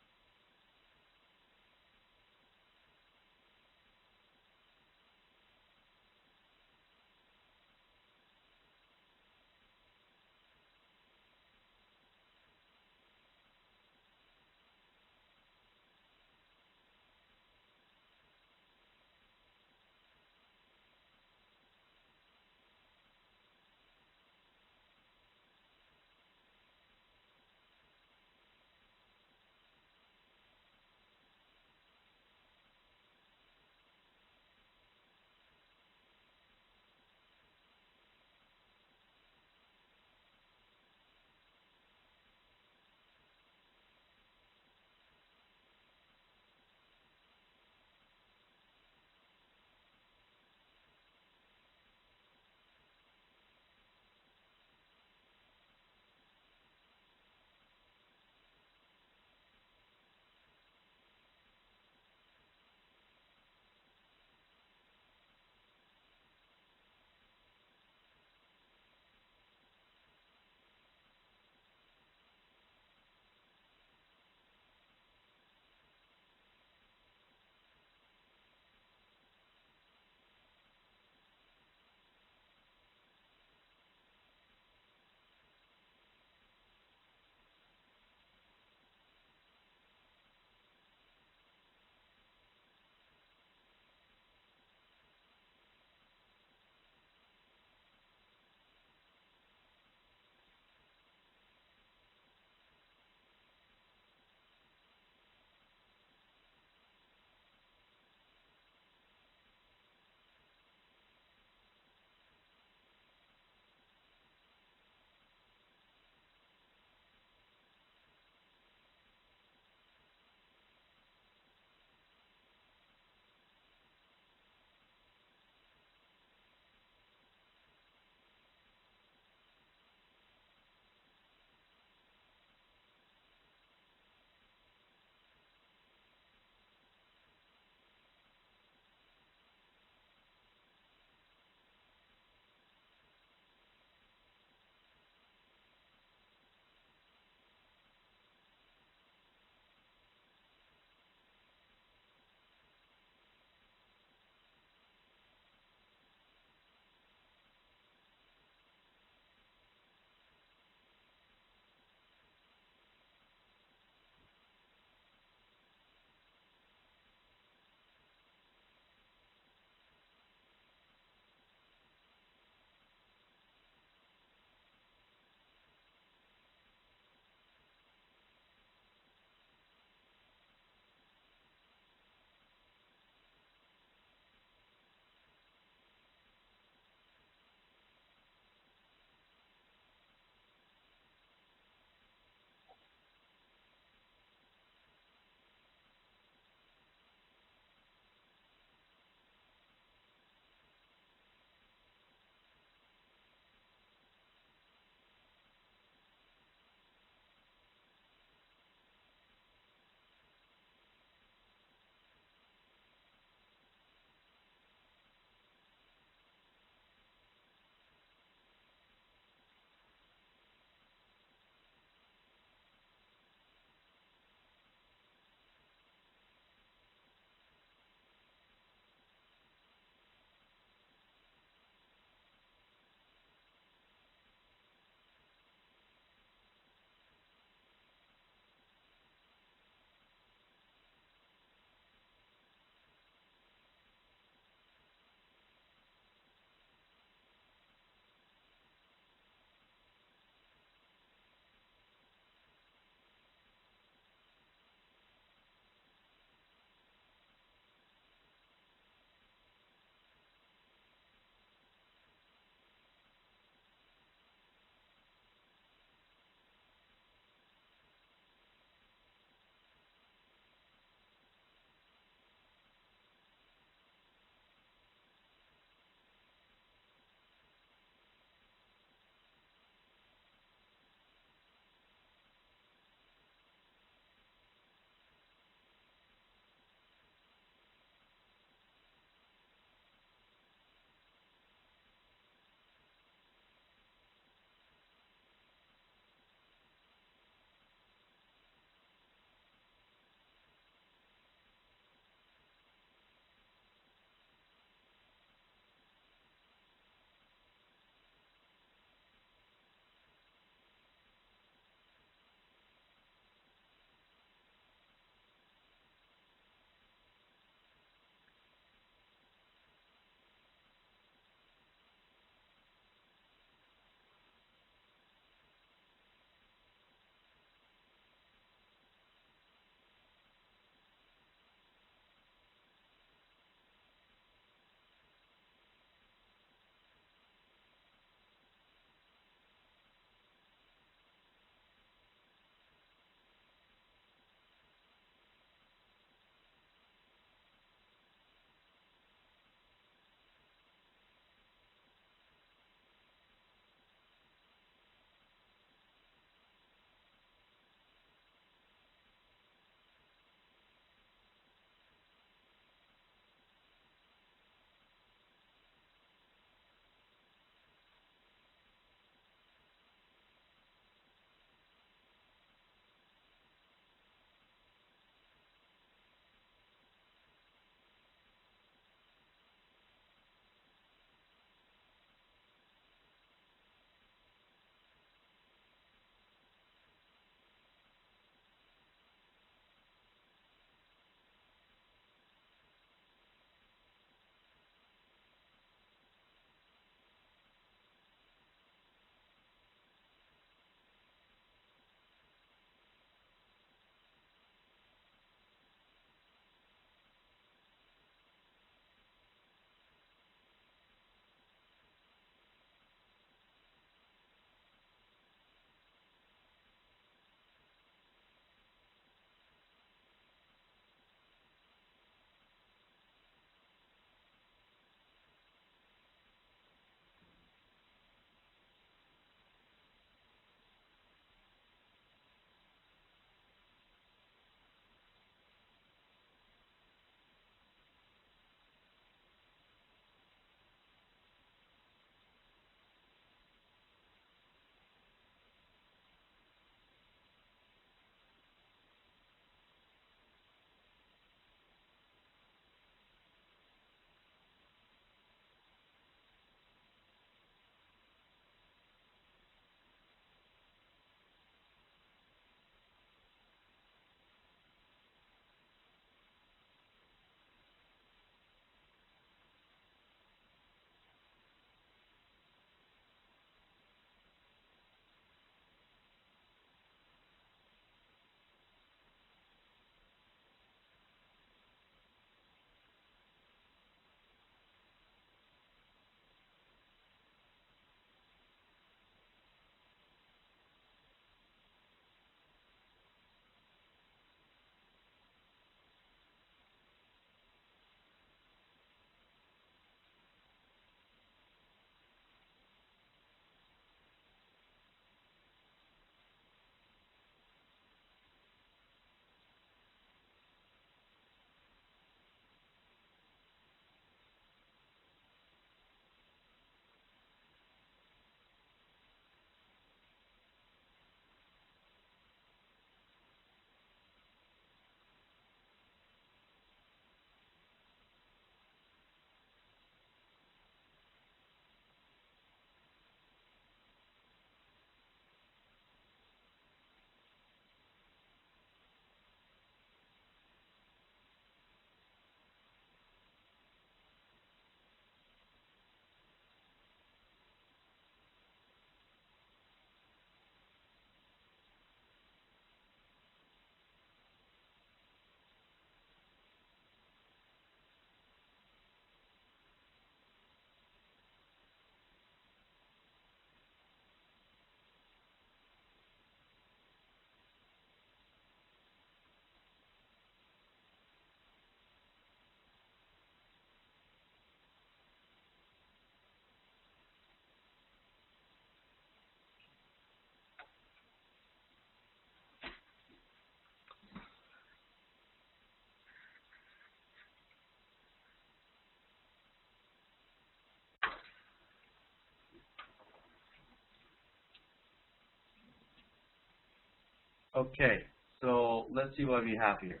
Okay, so let's see what we have here.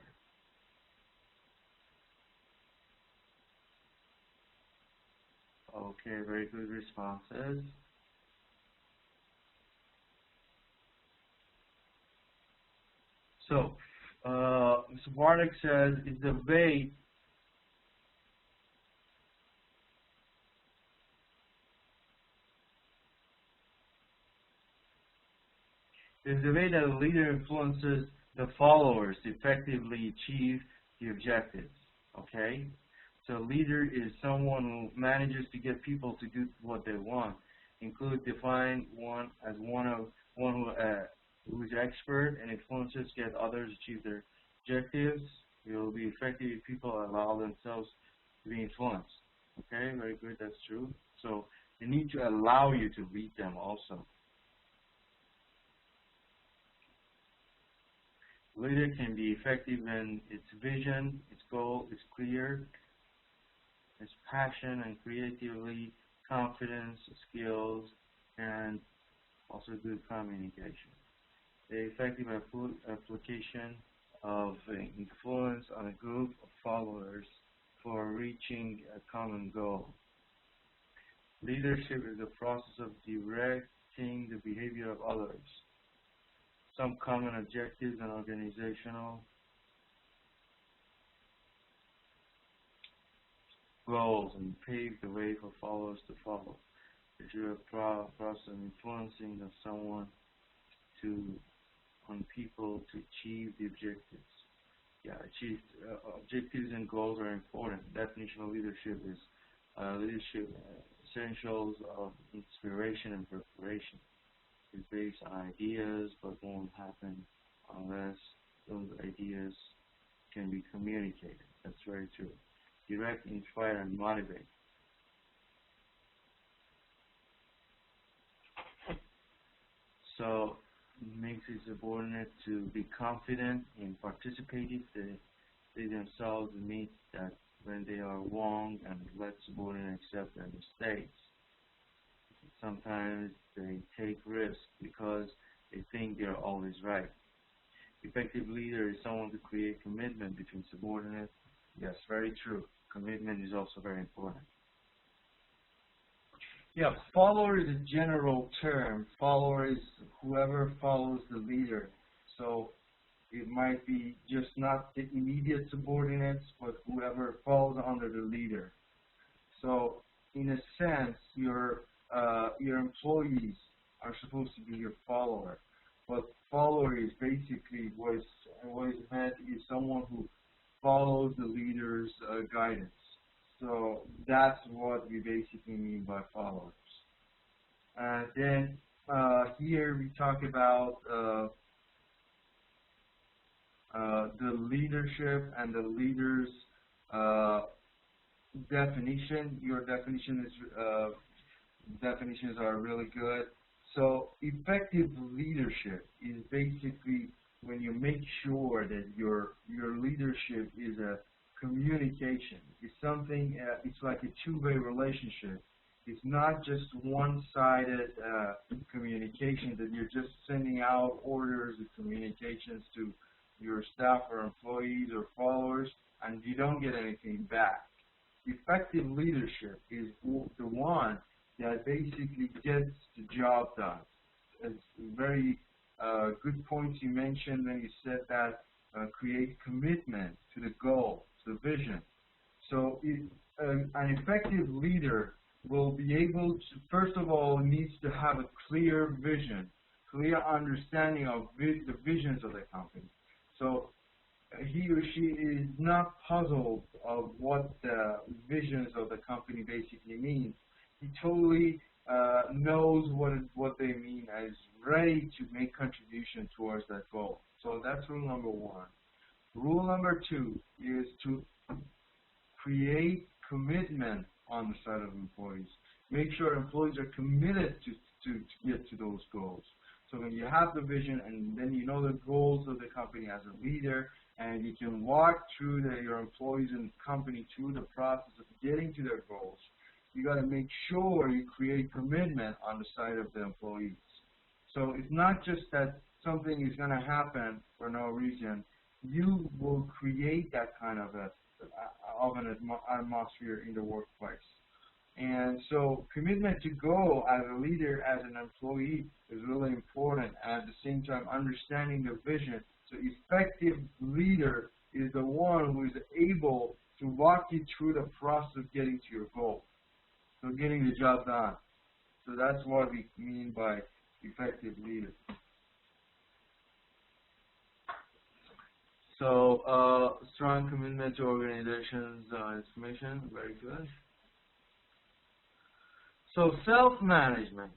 Okay, very good responses. So, Mr. Barnick says, is the way that a leader influences the followers to effectively achieve the objectives. Okay? So a leader is someone who manages to get people to do what they want. Include define one as one who is expert and influences get others to achieve their objectives. It will be effective if people allow themselves to be influenced. Okay, very good, that's true. So they need to allow you to lead them also. Leader can be effective when its vision, its goal is clear, its passion and creativity, confidence, skills, and also good communication. The effective application of influence on a group of followers for reaching a common goal. Leadership is the process of directing the behavior of others. Some common objectives and organizational goals and pave the way for followers to follow. If you're a process of influencing of someone on people to achieve the objectives. Yeah, objectives and goals are important. Definition of leadership is leadership essentials of inspiration and preparation. It's based on ideas, but won't happen unless those ideas can be communicated. That's very true. Direct, inspire, and motivate. So it makes it subordinate to be confident in participating. They themselves admit that when they are wrong and let subordinates accept their mistakes. Sometimes they take risks because they think they're always right. Effective leader is someone to create commitment between subordinates. Yes, very true. Commitment is also very important. Yeah, follower is a general term. Follower is whoever follows the leader. So it might be just not the immediate subordinates, but whoever falls under the leader. So in a sense, your employees are supposed to be your follower. But follower is basically what is meant is someone who follows the leader's guidance. So that's what we basically mean by followers. Then here we talk about the leadership and the leader's definition. Your definitions are really good. So effective leadership is basically when you make sure that your leadership is a communication. It's something, it's like a two-way relationship. It's not just one-sided communication that you're just sending out orders and communications to your staff or employees or followers and you don't get anything back. Effective leadership is the one that basically gets the job done. It's very good points you mentioned when you said that create commitment to the goal, to the vision. So an effective leader will be able to, first of all, needs to have a clear vision, clear understanding of the visions of the company. So he or she is not puzzled of what the visions of the company basically means. He totally knows what they mean and is ready to make contribution towards that goal. So that's rule number one. Rule number two is to create commitment on the side of employees. Make sure employees are committed to get to those goals. So when you have the vision and then you know the goals of the company as a leader and you can walk through your employees and company through the process of getting to their goals, you got to make sure you create commitment on the side of the employees. So it's not just that something is going to happen for no reason, you will create that kind of an atmosphere in the workplace. And so commitment to go as a leader, as an employee, is really important. And at the same time, understanding the vision. So effective leader is the one who is able to walk you through the process of getting to your goal. So getting the job done. So that's what we mean by effective leader. So strong commitment to organization's mission. Very good. So self-management.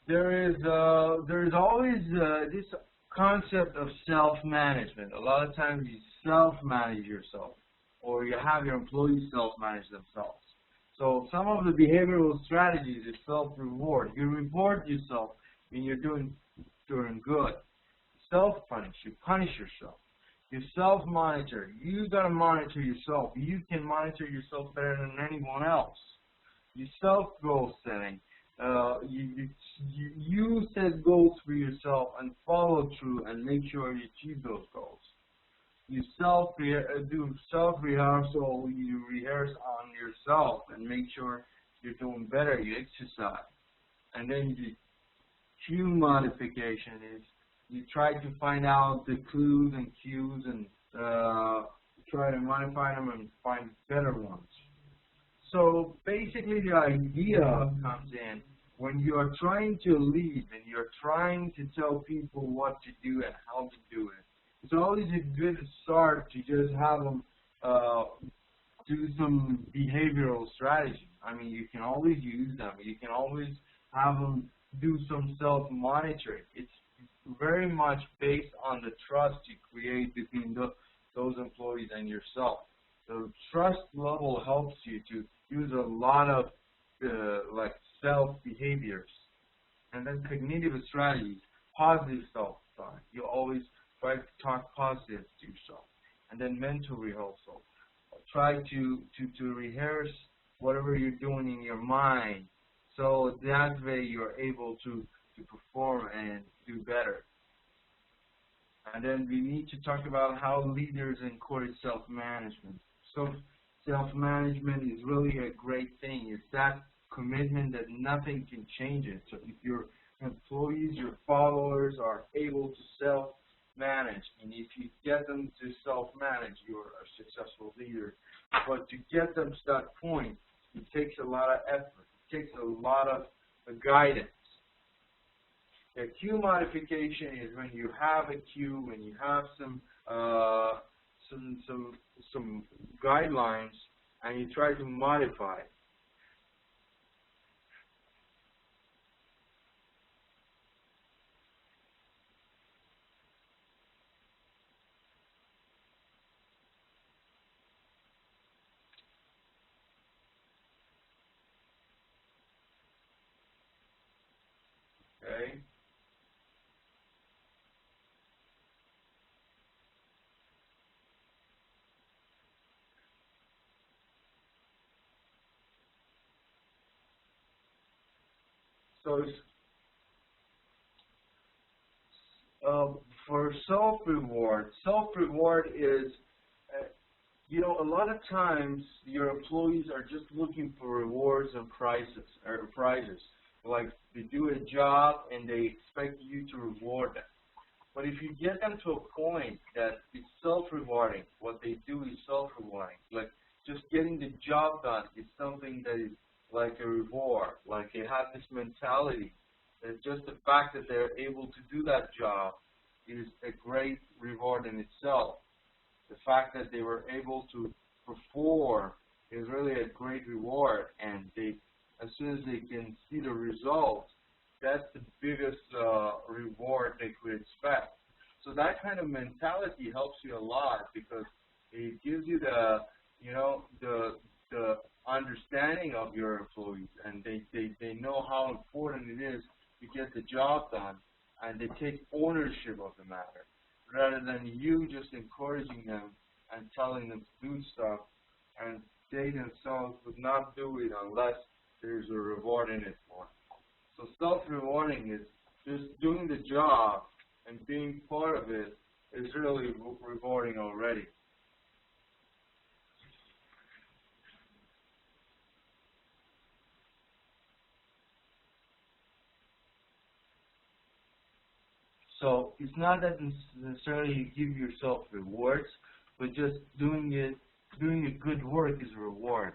There is always this concept of self-management. A lot of times you self-manage yourself, or you have your employees self-manage themselves. So some of the behavioral strategies is self-reward. You reward yourself when you're doing good. Self-punish. You punish yourself. You self-monitor. You got to monitor yourself. You can monitor yourself better than anyone else. You self-goal setting. You set goals for yourself and follow through and make sure you achieve those goals. You do self-rehearsal. You rehearse on yourself and make sure you're doing better. You exercise. And then the cue modification is you try to find out the clues and cues and try to modify them and find better ones. So basically the idea comes in when you are trying to lead and you're trying to tell people what to do and how to do it. It's always a good start to just have them do some behavioral strategy. I mean, you can always use them. You can always have them do some self-monitoring. It's very much based on the trust you create between those employees and yourself. The trust level helps you to use a lot of like self-behaviors. And then cognitive strategies, positive self-talk. You always try to talk positive to yourself. And then mental rehearsal. Try to rehearse whatever you're doing in your mind, so that way you're able to perform and do better. And then we need to talk about how leaders encourage self-management. So self-management is really a great thing. It's that commitment that nothing can change it. So if your employees, your followers are able to self-manage, and if you get them to self-manage, you're a successful leader. But to get them to that point, it takes a lot of effort. It takes a lot of guidance. A cue modification is when you have a cue, when you have some guidelines, and you try to modify it. Okay. So for self-reward is, a lot of times your employees are just looking for rewards and prizes. Like they do a job and they expect you to reward them. But if you get them to a point that it's self-rewarding, what they do is self-rewarding. Like just getting the job done is something that is like a reward. Like they have this mentality that just the fact that they're able to do that job is a great reward in itself. The fact that they were able to perform is really a great reward, and as soon as they can see the results, that's the biggest reward they could expect. So that kind of mentality helps you a lot because it gives you the understanding of your employees, and they know how important it is to get the job done, and they take ownership of the matter, rather than you just encouraging them and telling them to do stuff, and they themselves would not do it unless there's a reward in it for them. So self-rewarding is just doing the job and being part of it is really rewarding already. So it's not that necessarily you give yourself rewards, but just doing a good work is a reward.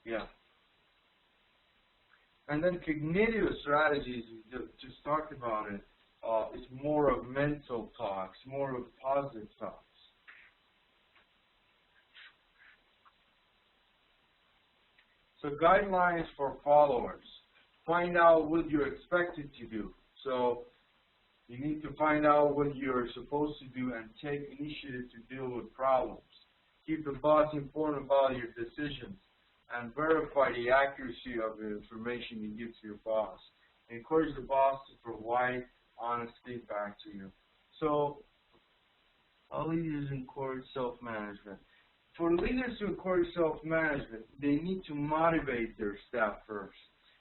Yeah. And then cognitive strategies, we just talked about it, it's more of mental talks, more of positive talks. So guidelines for followers. Find out what you're expected to do. So you need to find out what you're supposed to do and take initiative to deal with problems. Keep the boss informed about your decisions and verify the accuracy of the information you give to your boss. Encourage the boss to provide honest feedback to you. So all leaders encourage self-management. For leaders to encourage self-management, they need to motivate their staff first.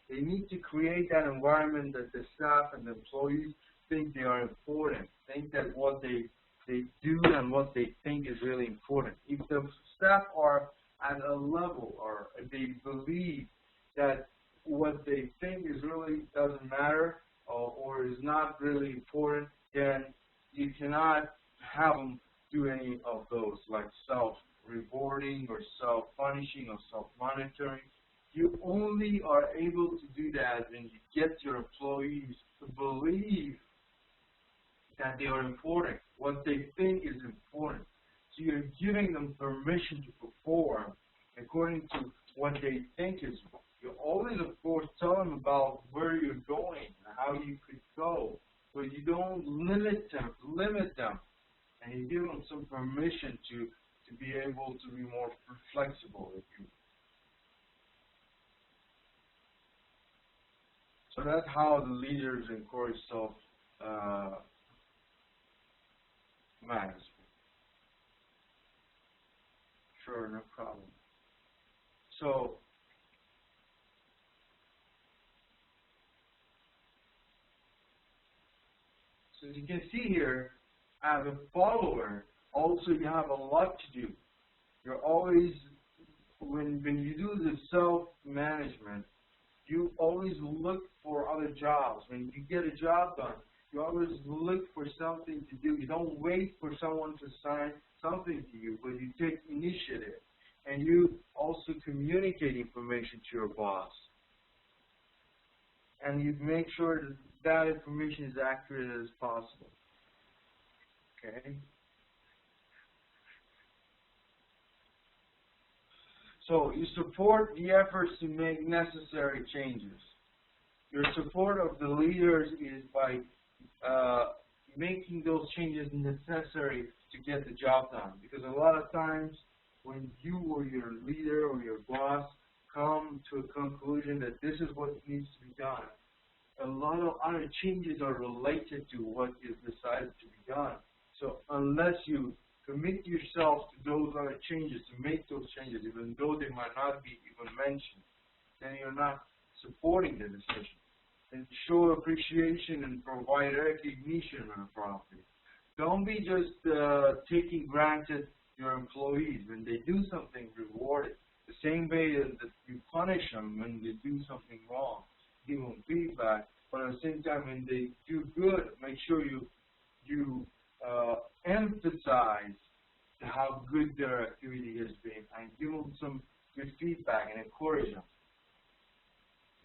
They need to create that environment that the staff and the employees think they are important, think that what they do and what they think is really important. If the staff are at a level or they believe that what they think is really doesn't matter or is not really important, then you cannot have them do any of those, like self-rewarding or self-punishing or self-monitoring. You only are able to do that when you get your employees to believe that they are important, what they think is important. So you're giving them permission to perform according to what they think is important. You always, of course, tell them about where you're going and how you could go, but you don't limit them, and you give them some permission to be able to be more flexible with you. So that's how the leaders encourage self-management. Sure, no problem. So as you can see here, as a follower, also you have a lot to do. You're always, when you do the self-management, you always look for other jobs. When you get a job done, you always look for something to do. You don't wait for someone to assign something to you, but you take initiative. And you also communicate information to your boss. And you make sure that that information is accurate as possible. Okay? So you support the efforts to make necessary changes. Your support of the leaders is by making those changes necessary to get the job done. Because a lot of times when you or your leader or your boss come to a conclusion that this is what needs to be done, a lot of other changes are related to what is decided to be done. So unless you commit yourself to those other changes, to make those changes, even though they might not be even mentioned, then you're not supporting the decision. And show appreciation and provide recognition when appropriate. Don't be just taking granted your employees. When they do something, reward it. The same way that you punish them when they do something wrong. Give them feedback, but at the same time, when they do good, make sure you emphasize how good their activity has been and give them some good feedback and encourage them.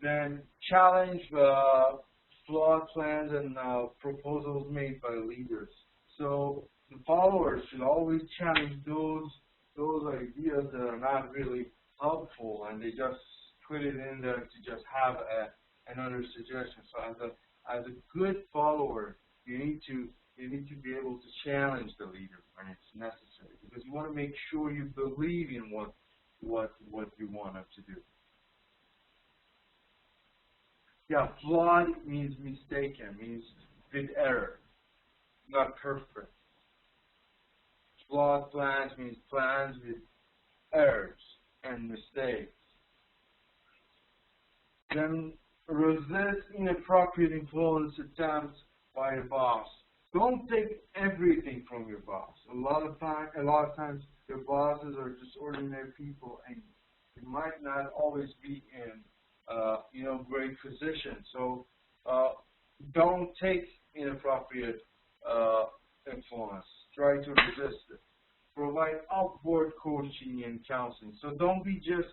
Then challenge flawed plans and proposals made by leaders. So the followers should always challenge those ideas that are not really helpful, and they just put it in there to just have another suggestion. So as a good follower, you need to be able to challenge the leader when it's necessary, because you want to make sure you believe in what you want them to do. Yeah, flawed means mistaken, means with error, not perfect. Flawed plans means plans with errors and mistakes. Then resist inappropriate influence attempts by a boss. Don't take everything from your boss. A lot of times, your bosses are just ordinary people, and you might not always be in, great position. So, don't take inappropriate influence. Try to resist it. Provide outward coaching and counseling. So don't be just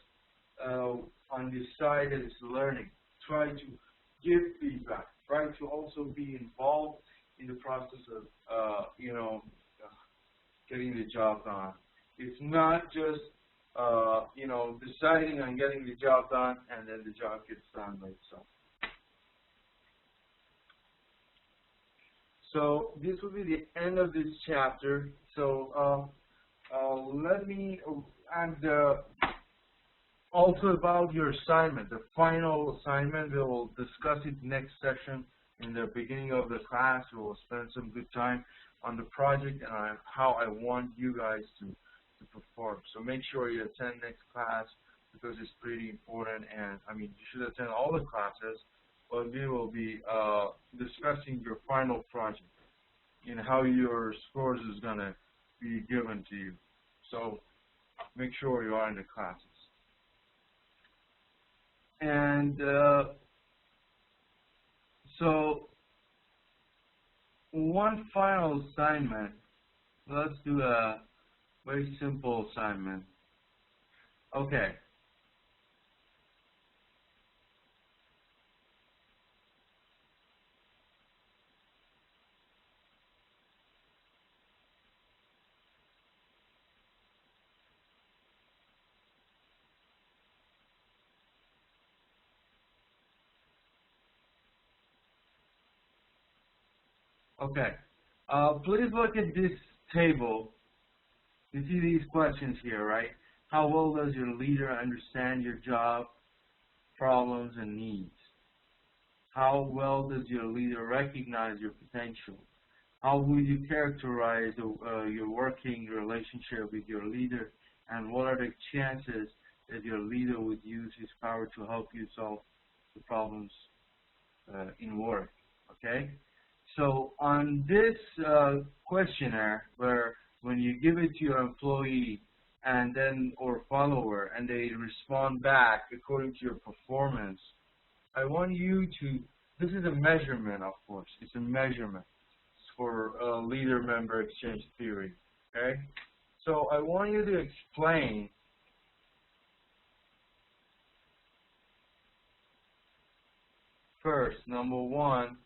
undecided learning. Try to give feedback. Try to also be involved in the process of, getting the job done. It's not just, deciding on getting the job done and then the job gets done by itself. So this will be the end of this chapter. So also about your assignment, the final assignment, we will discuss it next session. In the beginning of the class, we will spend some good time on the project and how I want you guys to perform. So make sure you attend next class because it's pretty important. And you should attend all the classes, but we will be discussing your final project and how your scores is going to be given to you. So make sure you are in the classes. And so one final assignment. Let's do a very simple assignment. Okay. Okay. Please look at this table. You see these questions here, right? How well does your leader understand your job, problems, and needs? How well does your leader recognize your potential? How would you characterize your working relationship with your leader? And what are the chances that your leader would use his power to help you solve the problems in work? Okay? So on this questionnaire, where when you give it to your employee and then or follower, and they respond back according to your performance, I want you to. This is a measurement, of course. It's a measurement for leader-member exchange theory. Okay. So I want you to explain first. Number one.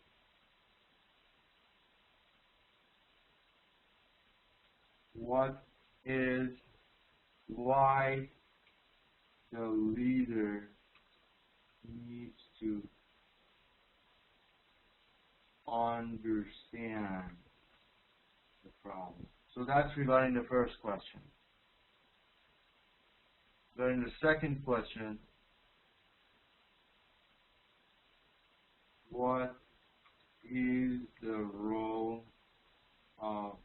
Why the leader needs to understand the problem. So that's regarding the first question. Regarding the second question, what is the role of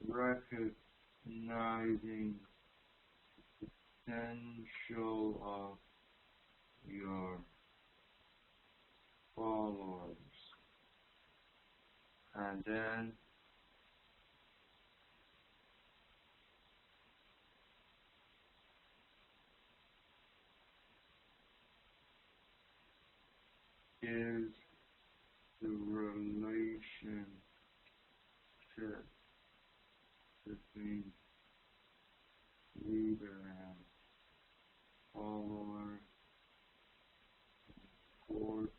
recognizing the potential of your followers? And then is the relationship between leader and follower important?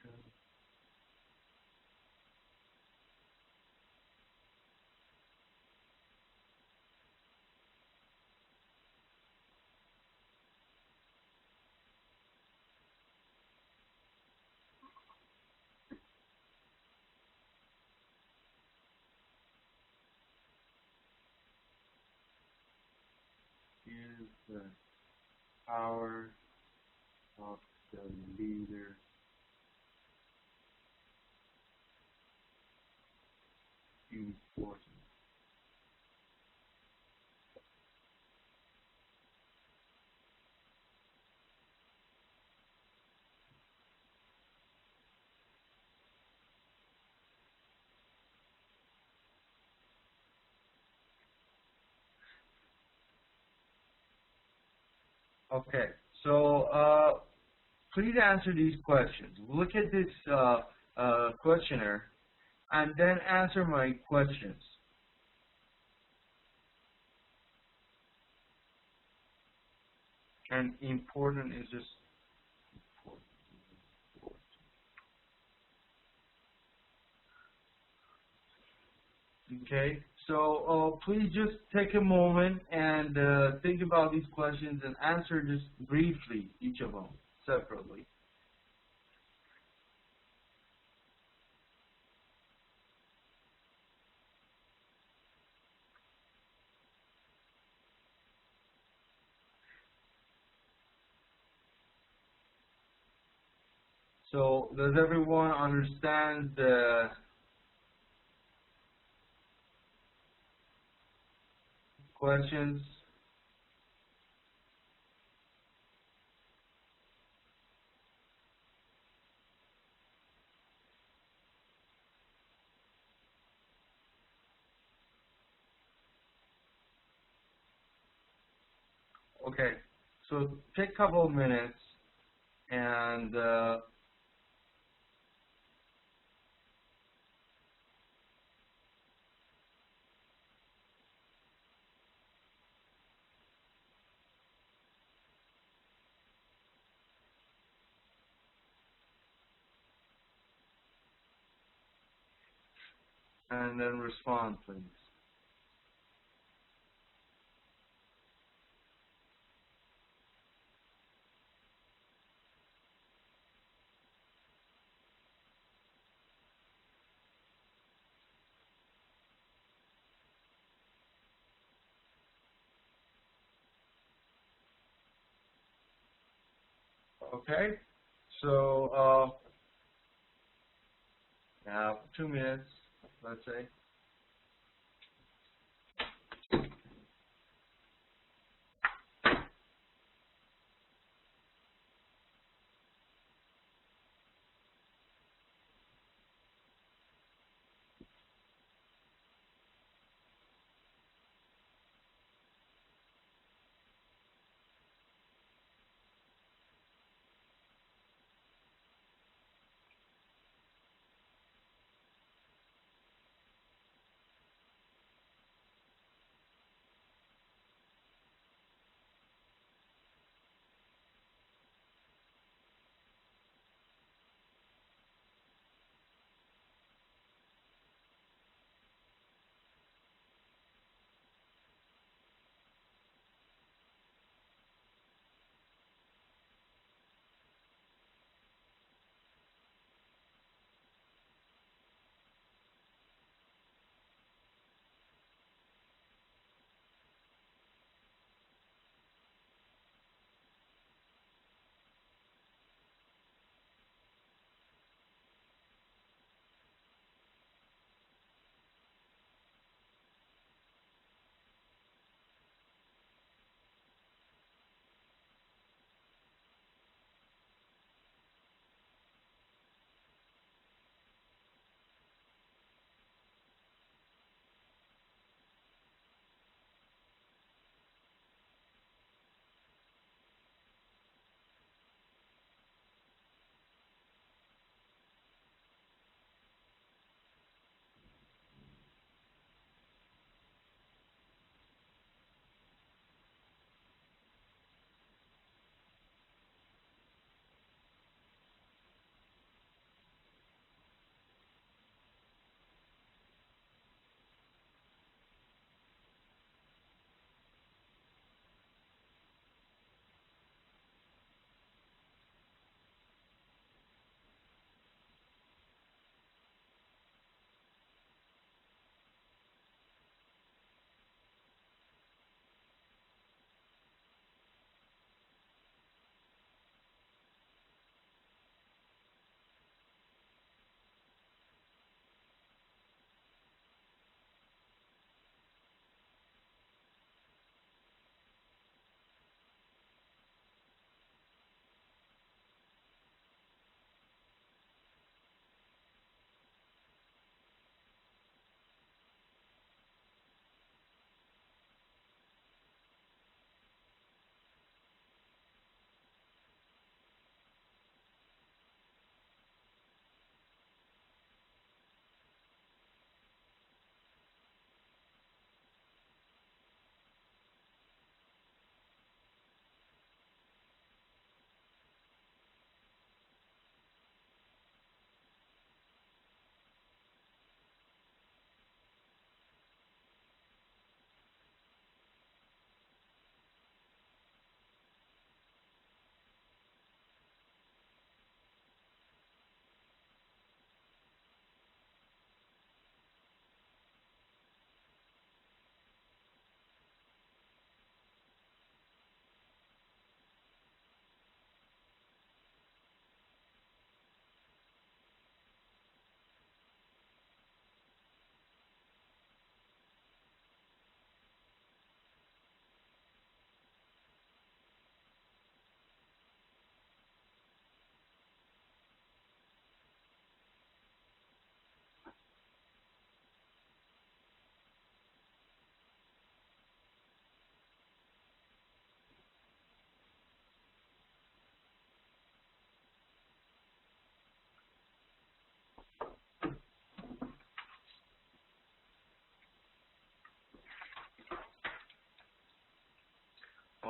Is the power of the leader important? Okay. So please answer these questions. Look at this questionnaire and then answer my questions. And important is just okay. So please just take a moment and think about these questions and answer just briefly each of them separately. So does everyone understand the questions? Okay. So take a couple of minutes and then respond, please. Okay. So now 2 minutes, let's say.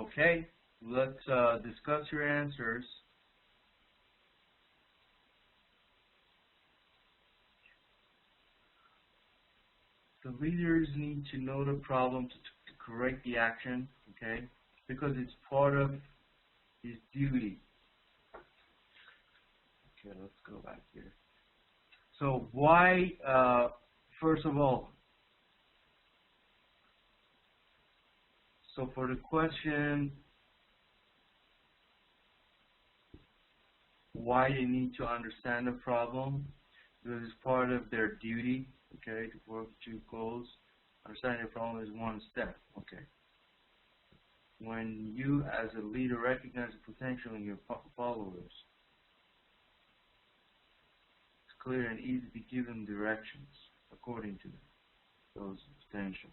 Okay, let's discuss your answers. The leaders need to know the problem to correct the action, okay, because it's part of his duty. Okay, let's go back here. So why, first of all, so for the question, why they need to understand the problem, because it's part of their duty, okay, to work to goals. Understanding the problem is one step, okay. When you, as a leader, recognize the potential in your followers, it's clear and easy to give them directions according to those potentials.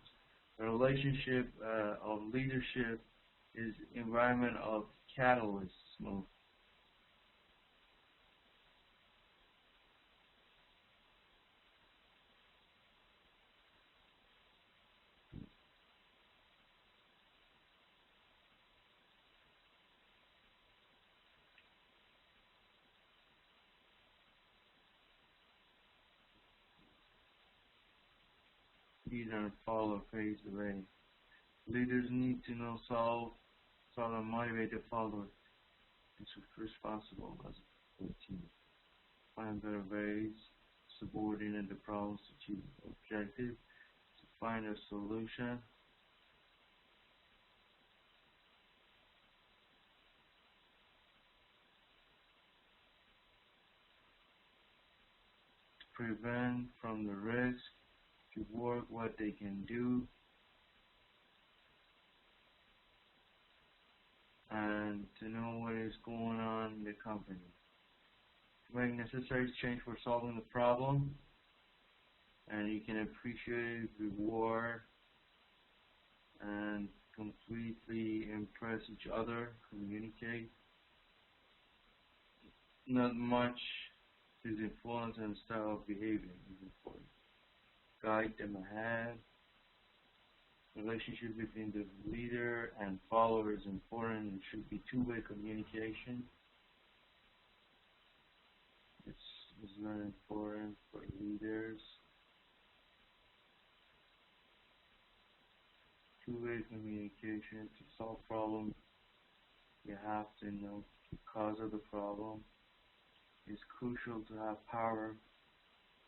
The relationship of leadership is environment of catalyst mode. Lead and follow phase away. Leaders need to know solve and motivate the followers as responsible as a team. Find better ways, subordinate the problems to achieve the objective, to find a solution. To prevent from the risk, to work what they can do, and to know what is going on in the company. To make necessary change for solving the problem, and you can appreciate, reward, and completely impress each other, communicate. Not much is influence and style of behavior is important. Guide them ahead. Relationship between the leader and follower is important. It should be two-way communication. It's very important for leaders. Two-way communication to solve problems. You have to know the cause of the problem. It's crucial to have power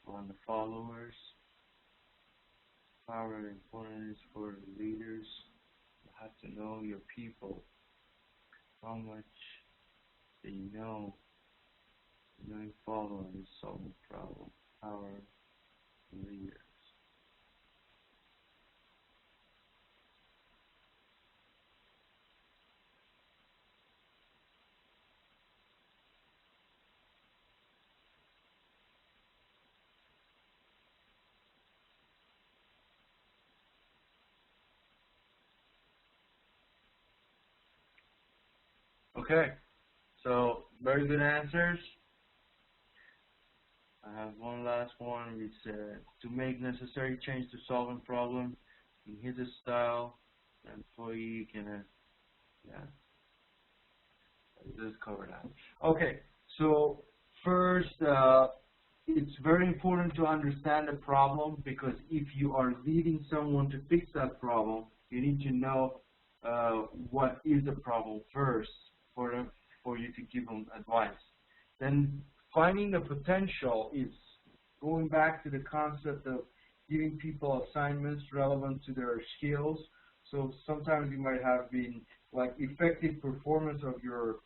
on the followers. Power and importance for the leaders. You have to know your people, how much they know. Knowing followers solve the problem. Power leaders. Okay, so very good answers. I have one last one. We said to make necessary change to solve a problem in his style, the employee can, yeah, this cover that. Okay, so first, it's very important to understand the problem, because if you are leading someone to fix that problem, you need to know what is the problem first for you to give them advice. Then finding the potential is going back to the concept of giving people assignments relevant to their skills. So sometimes you might have been like effective performance of your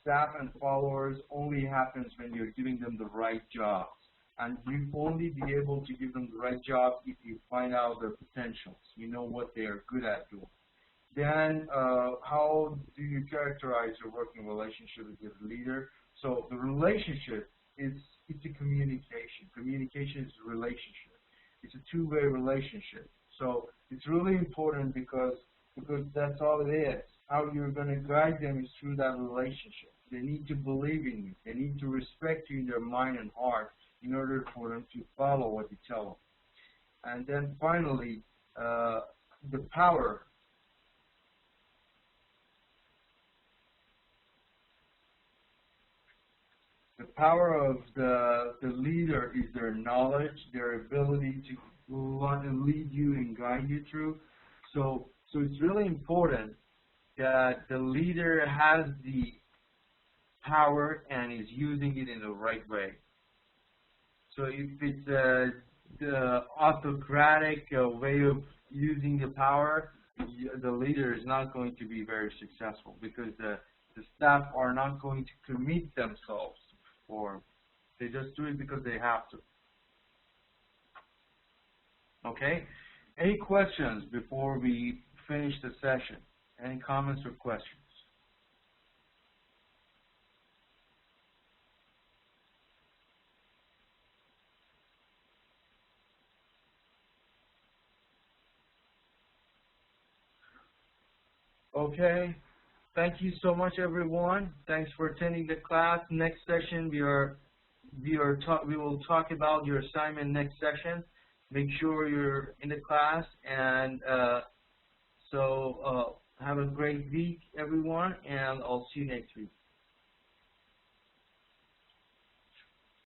staff and followers only happens when you're giving them the right jobs. And you only be able to give them the right job if you find out their potentials. You know what they are good at doing. Then how do you characterize your working relationship with your leader? So the relationship is a communication. Communication is a relationship. It's a two-way relationship. So it's really important because that's all it is. How you're going to guide them is through that relationship. They need to believe in you. They need to respect you in their mind and heart in order for them to follow what you tell them. And then finally, the power The power of the leader is their knowledge, their ability to want to lead you and guide you through. So it's really important that the leader has the power and is using it in the right way. So if it's the autocratic way of using the power, the leader is not going to be very successful because the staff are not going to commit themselves to perform. They just do it because they have to. Okay? Any questions before we finish the session? Any comments or questions? Okay. Thank you so much, everyone. Thanks for attending the class. Next session, we will talk about your assignment next session. Make sure you're in the class, and have a great week, everyone, and I'll see you next week.